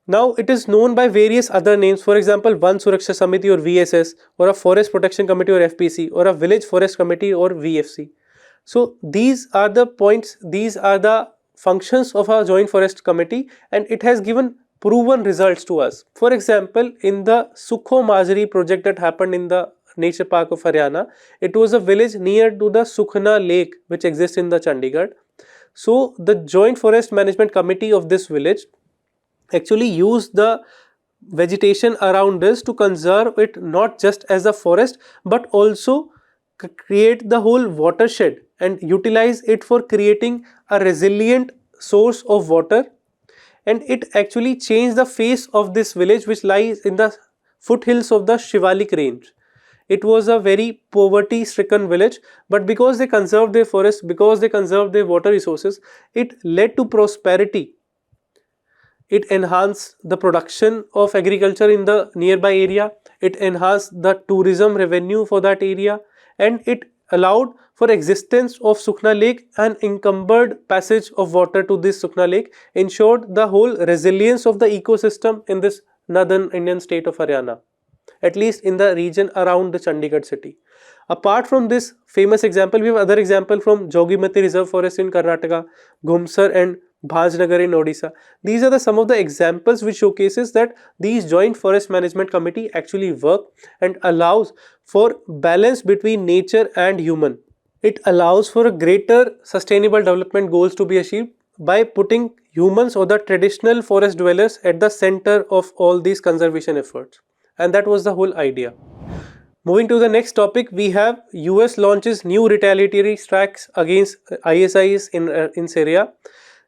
Now it is known by various other names, for example Van Suraksha Samiti or VSS, or a Forest Protection Committee or FPC, or a Village Forest Committee or VFC. So these are the points, these are the functions of a joint forest committee, and it has given proven results to us. For example, in the Sukho Majri project that happened in the Nature Park of Haryana, it was a village near to the Sukhna lake which exists in the Chandigarh. So the joint forest management committee of this village actually use the vegetation around this to conserve it not just as a forest, but also create the whole watershed and utilize it for creating a resilient source of water. And it actually changed the face of this village, which lies in the foothills of the Shivalik range. It was a very poverty stricken village, but because they conserved their forests, because they conserved their water resources, it led to prosperity. It enhanced the production of agriculture in the nearby area, it enhanced the tourism revenue for that area, and it allowed for existence of Sukhna lake and encumbered passage of water to this Sukhna lake, ensured the whole resilience of the ecosystem in this northern Indian state of Haryana, at least in the region around the Chandigarh city. Apart from this famous example, we have other example from Jogimati Reserve Forest in Karnataka, Gumsar and Bhajnagar in Odisha. These are some of the examples which showcases that these joint forest management committee actually work and allows for balance between nature and human. It allows for a greater sustainable development goals to be achieved by putting humans or the traditional forest dwellers at the center of all these conservation efforts. And that was the whole idea. Moving to the next topic, we have US launches new retaliatory strikes against ISIS in Syria.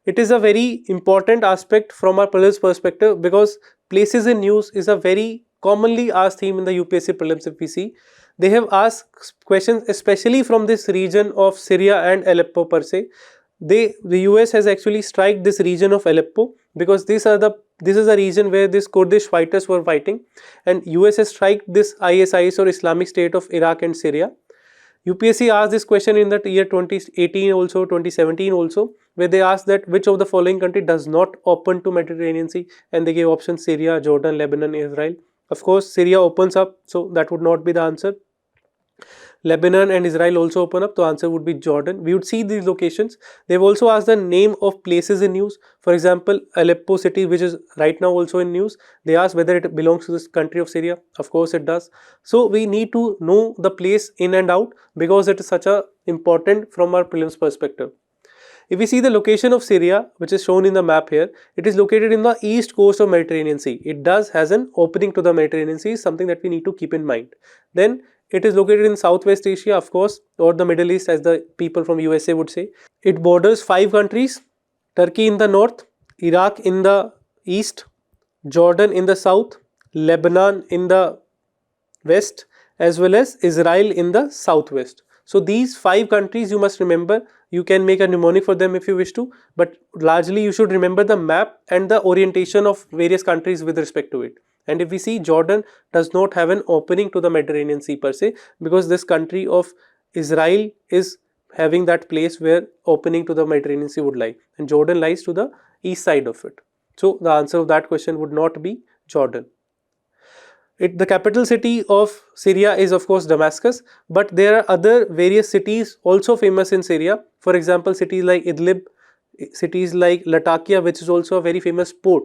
It is a very important aspect from our prelims perspective because places in news is a very commonly asked theme in the UPSC prelims if we see. They have asked questions especially from this region of Syria and Aleppo per se. The US has actually struck this region of Aleppo because this is a region where these Kurdish fighters were fighting, and US has struck this ISIS or Islamic State of Iraq and Syria. UPSC asked this question in the year 2018 also, 2017 also, where they asked that which of the following country does not open to Mediterranean Sea, and they gave options Syria, Jordan, Lebanon, Israel. Of course, Syria opens up, so that would not be the answer. Lebanon and Israel also open up, the answer would be Jordan. We would see these locations. They've also asked the name of places in news. For example, Aleppo city, which is right now also in news, they asked whether it belongs to this country of Syria. Of course it does. So we need to know the place in and out because it is such a important from our prelims perspective. If we see the location of Syria, which is shown in the map here, it is located in the east coast of Mediterranean Sea. It does has an opening to the Mediterranean Sea, something that we need to keep in mind. Then it is located in Southwest Asia, of course, or the Middle East as the people from USA would say. It borders 5 countries, Turkey in the north, Iraq in the east, Jordan in the south, Lebanon in the west, as well as Israel in the southwest. So these 5 countries you must remember. You can make a mnemonic for them if you wish to, but largely you should remember the map and the orientation of various countries with respect to it. And if we see, Jordan does not have an opening to the Mediterranean Sea per se, because this country of Israel is having that place where opening to the Mediterranean Sea would lie, and Jordan lies to the east side of it. So the answer of that question would not be Jordan. The capital city of Syria is of course Damascus, but there are other various cities also famous in Syria. For example, cities like Idlib, cities like Latakia, which is also a very famous port.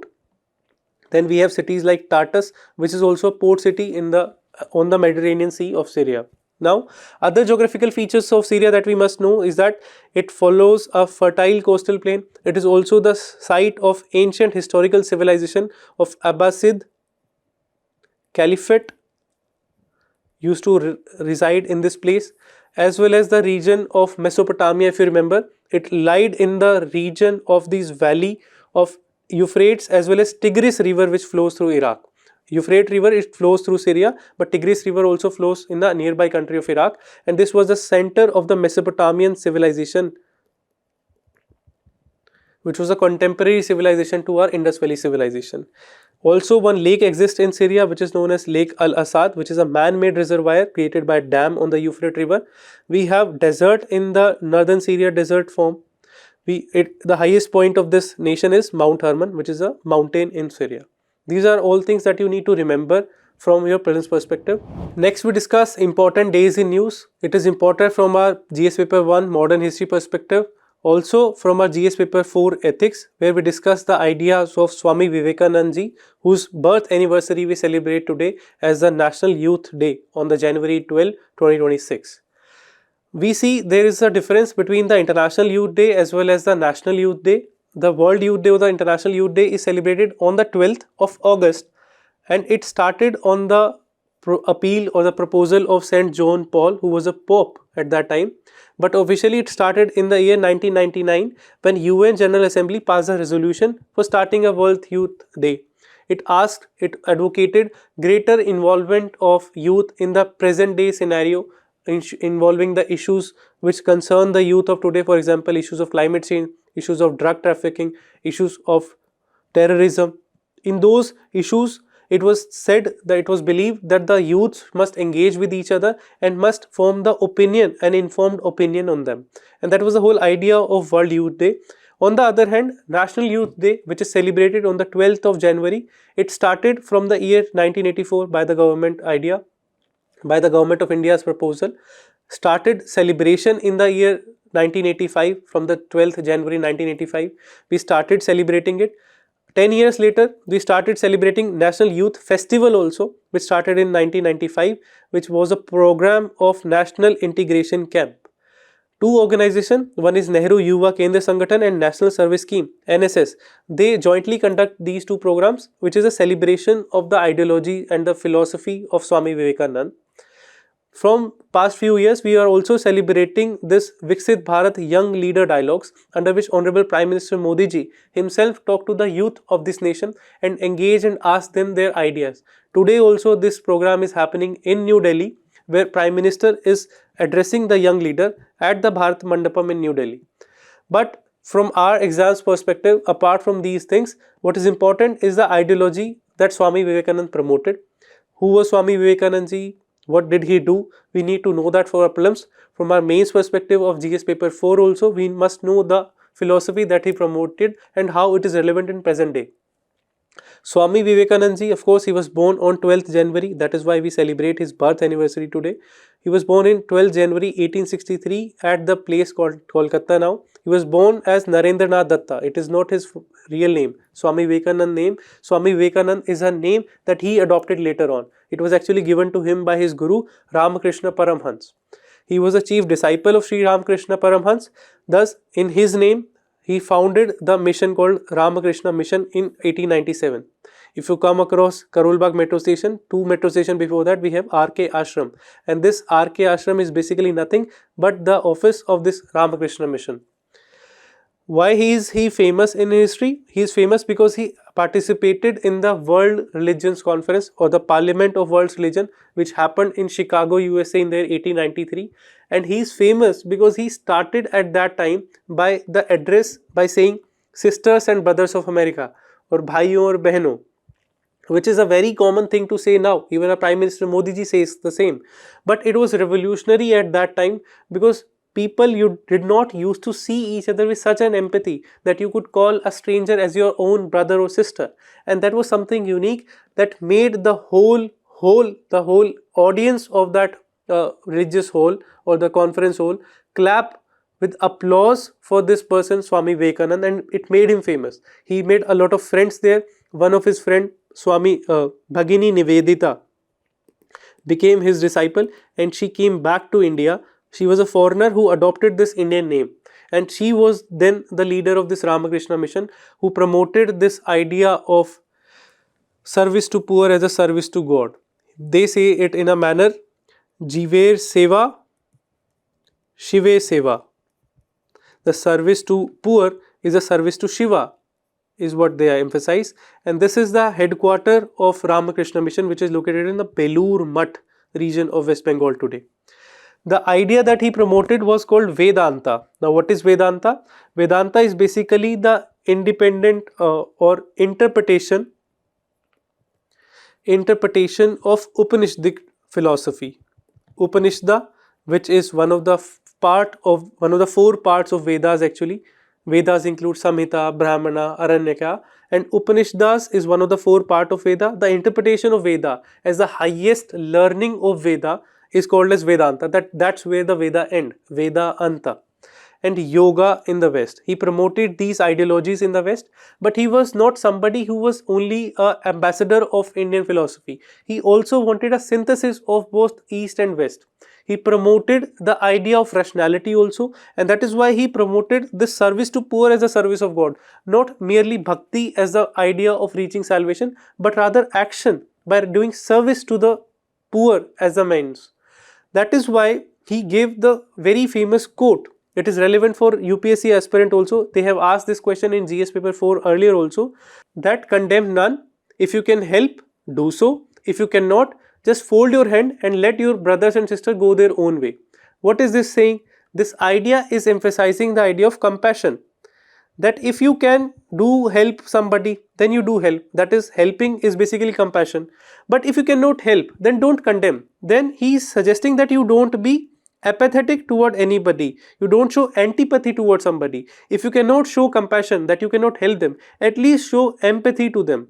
Then we have cities like Tartus, which is also a port city on the Mediterranean Sea of Syria. Now, other geographical features of Syria that we must know is that it follows a fertile coastal plain. It is also the site of ancient historical civilization of Abbasid Caliphate used to reside in this place, as well as the region of Mesopotamia. If you remember, it lied in the region of this valley of Euphrates as well as Tigris river, which flows through Iraq. Euphrates river, it flows through Syria, but Tigris river also flows in the nearby country of Iraq, and this was the center of the Mesopotamian civilization, which was a contemporary civilization to our Indus Valley civilization. Also, one lake exists in Syria which is known as Lake Al-Assad, which is a man-made reservoir created by a dam on the Euphrates river. We have desert in the northern Syria, desert form. The highest point of this nation is Mount Hermon, which is a mountain in Syria. These are all things that you need to remember from your prelims perspective. Next, we discuss important days in news. It is important from our GS paper 1 modern history perspective. Also from our GS paper 4 ethics, where we discuss the ideas of Swami Vivekananda ji, whose birth anniversary we celebrate today as the National Youth Day on the January 12, 2026. We see there is a difference between the International Youth Day as well as the National Youth Day. The World Youth Day or the International Youth Day is celebrated on the 12th of August, and it started on the appeal or the proposal of Saint John Paul, who was a pope at that time. But officially it started in the year 1999 when UN General Assembly passed a resolution for starting a World Youth Day. It advocated greater involvement of youth in the present day scenario, involving the issues which concern the youth of today. For example, issues of climate change, issues of drug trafficking, issues of terrorism. In those issues, it was said that it was believed that the youths must engage with each other and must form an informed opinion on them. And that was the whole idea of World Youth Day. On the other hand, National Youth Day, which is celebrated on the 12th of January, it started from the year 1984 by the government of India's proposal, started celebration in the year 1985, from the 12th January 1985, we started celebrating it. 10 years later, we started celebrating National Youth Festival also, which started in 1995, which was a program of National Integration Camp. Two organizations, one is Nehru Yuva Kendra Sangathan and National Service Scheme, NSS. They jointly conduct these two programs, which is a celebration of the ideology and the philosophy of Swami Vivekananda. From past few years, we are also celebrating this Viksit Bharat Young Leader Dialogues, under which Honorable Prime Minister Modi ji himself talked to the youth of this nation and engaged and asked them their ideas. Today also this program is happening in New Delhi, where Prime Minister is addressing the young leader at the Bharat Mandapam in New Delhi. But from our exams perspective, apart from these things, what is important is the ideology that Swami Vivekananda promoted. Who was Swami Vivekananda ji? What did he do? We need to know that for our prelims. From our mains perspective of GS paper 4 also, we must know the philosophy that he promoted and how it is relevant in present day. Swami Vivekananda ji, of course, he was born on 12th January. That is why we celebrate his birth anniversary today. He was born in 12th January 1863 at the place called Kolkata now. He was born as Narendranath Datta. It is not his real name. Swami Vivekananda name. Swami Vivekananda is a name that he adopted later on. It was actually given to him by his guru Ramakrishna Paramhans. He was a chief disciple of Sri Ramakrishna Paramhans. Thus, in his name, he founded the mission called Ramakrishna Mission in 1897. If you come across Karolbagh metro station, 2 metro stations before that, we have RK Ashram. And this RK Ashram is basically nothing but the office of this Ramakrishna Mission. Why is he famous in history? He is famous because he participated in the World Religions Conference, or the Parliament of World's Religion, which happened in Chicago, USA in the year 1893. And he is famous because he started at that time by the address by saying sisters and brothers of America, or bhaiyon or behno, which is a very common thing to say now. Even our Prime Minister Modi ji says the same. But it was revolutionary at that time because people, you did not used to see each other with such an empathy that you could call a stranger as your own brother or sister. And that was something unique that made the whole audience of that religious hall or the conference hall clap with applause for this person, Swami Vivekananda, and it made him famous. He made a lot of friends there. One of his friend, Swami Bhagini Nivedita, became his disciple, and she came back to India. She was a foreigner who adopted this Indian name, and she was then the leader of this Ramakrishna Mission, who promoted this idea of service to poor as a service to God. They say it in a manner, Jiver Seva, Shive Seva. The service to poor is a service to Shiva, is what they emphasize. And this is the headquarter of Ramakrishna Mission, which is located in the Belur Mutt region of West Bengal today. The idea that he promoted was called Vedanta. Now, what is Vedanta? Vedanta is basically the independent or interpretation of Upanishadic philosophy. Upanishad, which is one of the 4 parts of Vedas actually. Vedas include Samhita, Brahmana, Aranyaka, and Upanishads is one of the 4 parts of Veda. The interpretation of Veda as the highest learning of Veda is called as Vedanta. That's where the Veda end, Veda Anta. And yoga in the West. He promoted these ideologies in the West, but he was not somebody who was only an ambassador of Indian philosophy. He also wanted a synthesis of both East and West. He promoted the idea of rationality also, and that is why he promoted this service to poor as a service of God. Not merely bhakti as the idea of reaching salvation, but rather action by doing service to the poor as a means. That is why he gave the very famous quote. It is relevant for UPSC aspirant also. They have asked this question in GS paper 4 earlier also. That condemn none. If you can help, do so. If you cannot, just fold your hand and let your brothers and sisters go their own way. What is this saying? This idea is emphasizing the idea of compassion. That if you can do help somebody, then you do help. That is, helping is basically compassion. But if you cannot help, then don't condemn. Then he is suggesting that you don't be apathetic toward anybody. You don't show antipathy toward somebody. If you cannot show compassion, that you cannot help them, at least show empathy to them.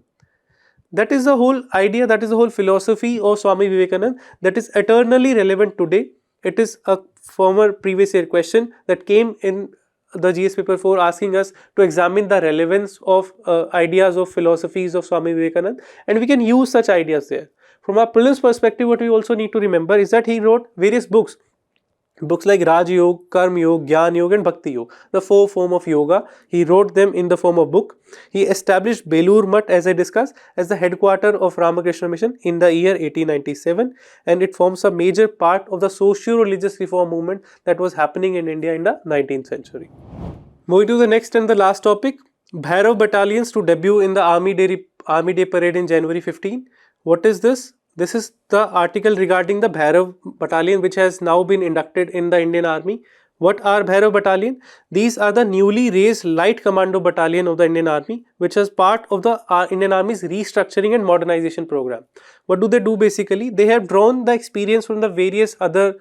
That is the whole idea, that is the whole philosophy of Swami Vivekananda that is eternally relevant today. it is a former previous year question that came in the GS paper 4 asking us to examine the relevance of ideas of philosophies of Swami Vivekananda, and we can use such ideas there. From a prelims perspective, what we also need to remember is that he wrote various books. Books like Raj Yoga, Karma Yoga, Gyan Yoga and Bhakti Yoga, the 4 forms of yoga. He wrote them in the form of book. He established Belur Mutt, as I discussed, as the headquarter of Ramakrishna Mission in the year 1897, and it forms a major part of the socio-religious reform movement that was happening in India in the 19th century. Moving to the next and the last topic, Bhairav Battalions to debut in the Army Day Parade in January 15. What is this? This is the article regarding the Bhairav Battalion, which has now been inducted in the Indian Army. What are Bhairav Battalion? These are the newly raised light commando battalion of the Indian Army, which is part of the Indian Army's restructuring and modernization program. What do they do basically? They have drawn the experience from the various other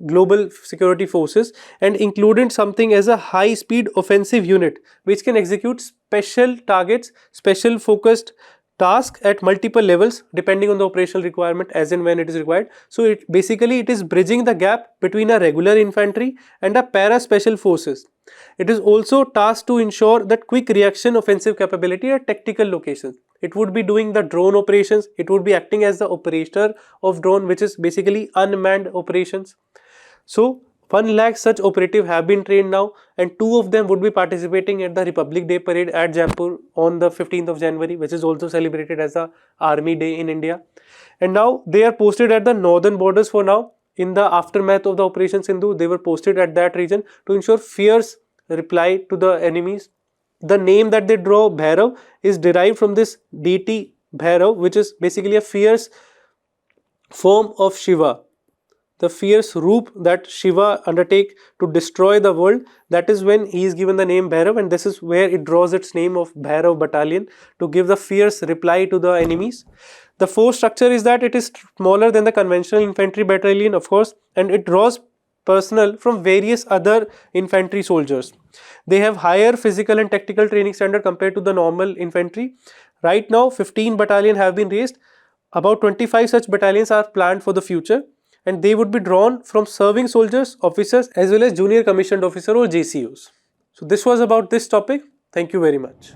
global security forces and included something as a high speed offensive unit which can execute special targets, special focused task at multiple levels depending on the operational requirement as and when it is required. So it is bridging the gap between a regular infantry and a para special forces. It is also tasked to ensure that quick reaction offensive capability at tactical locations. It would be doing the drone operations, it would be acting as the operator of drone, which is basically unmanned operations. So 1 lakh such operative have been trained now, and 2 of them would be participating at the Republic Day Parade at Jaipur on the 15th of January, which is also celebrated as the Army Day in India. And now they are posted at the northern borders for now. In the aftermath of the Operation Sindhu, they were posted at that region to ensure fierce reply to the enemies. The name that they draw, Bhairav, is derived from this deity Bhairav, which is basically a fierce form of Shiva. The fierce roop that Shiva undertake to destroy the world, that is when he is given the name Bhairav, and this is where it draws its name of Bhairav Battalion, to give the fierce reply to the enemies. The force structure is that it is smaller than the conventional infantry battalion, of course, and it draws personnel from various other infantry soldiers. They have higher physical and tactical training standard compared to the normal infantry. Right now 15 battalions have been raised. About 25 such battalions are planned for the future, and they would be drawn from serving soldiers, officers as well as junior commissioned officer or JCOs. So this was about this topic. Thank you very much.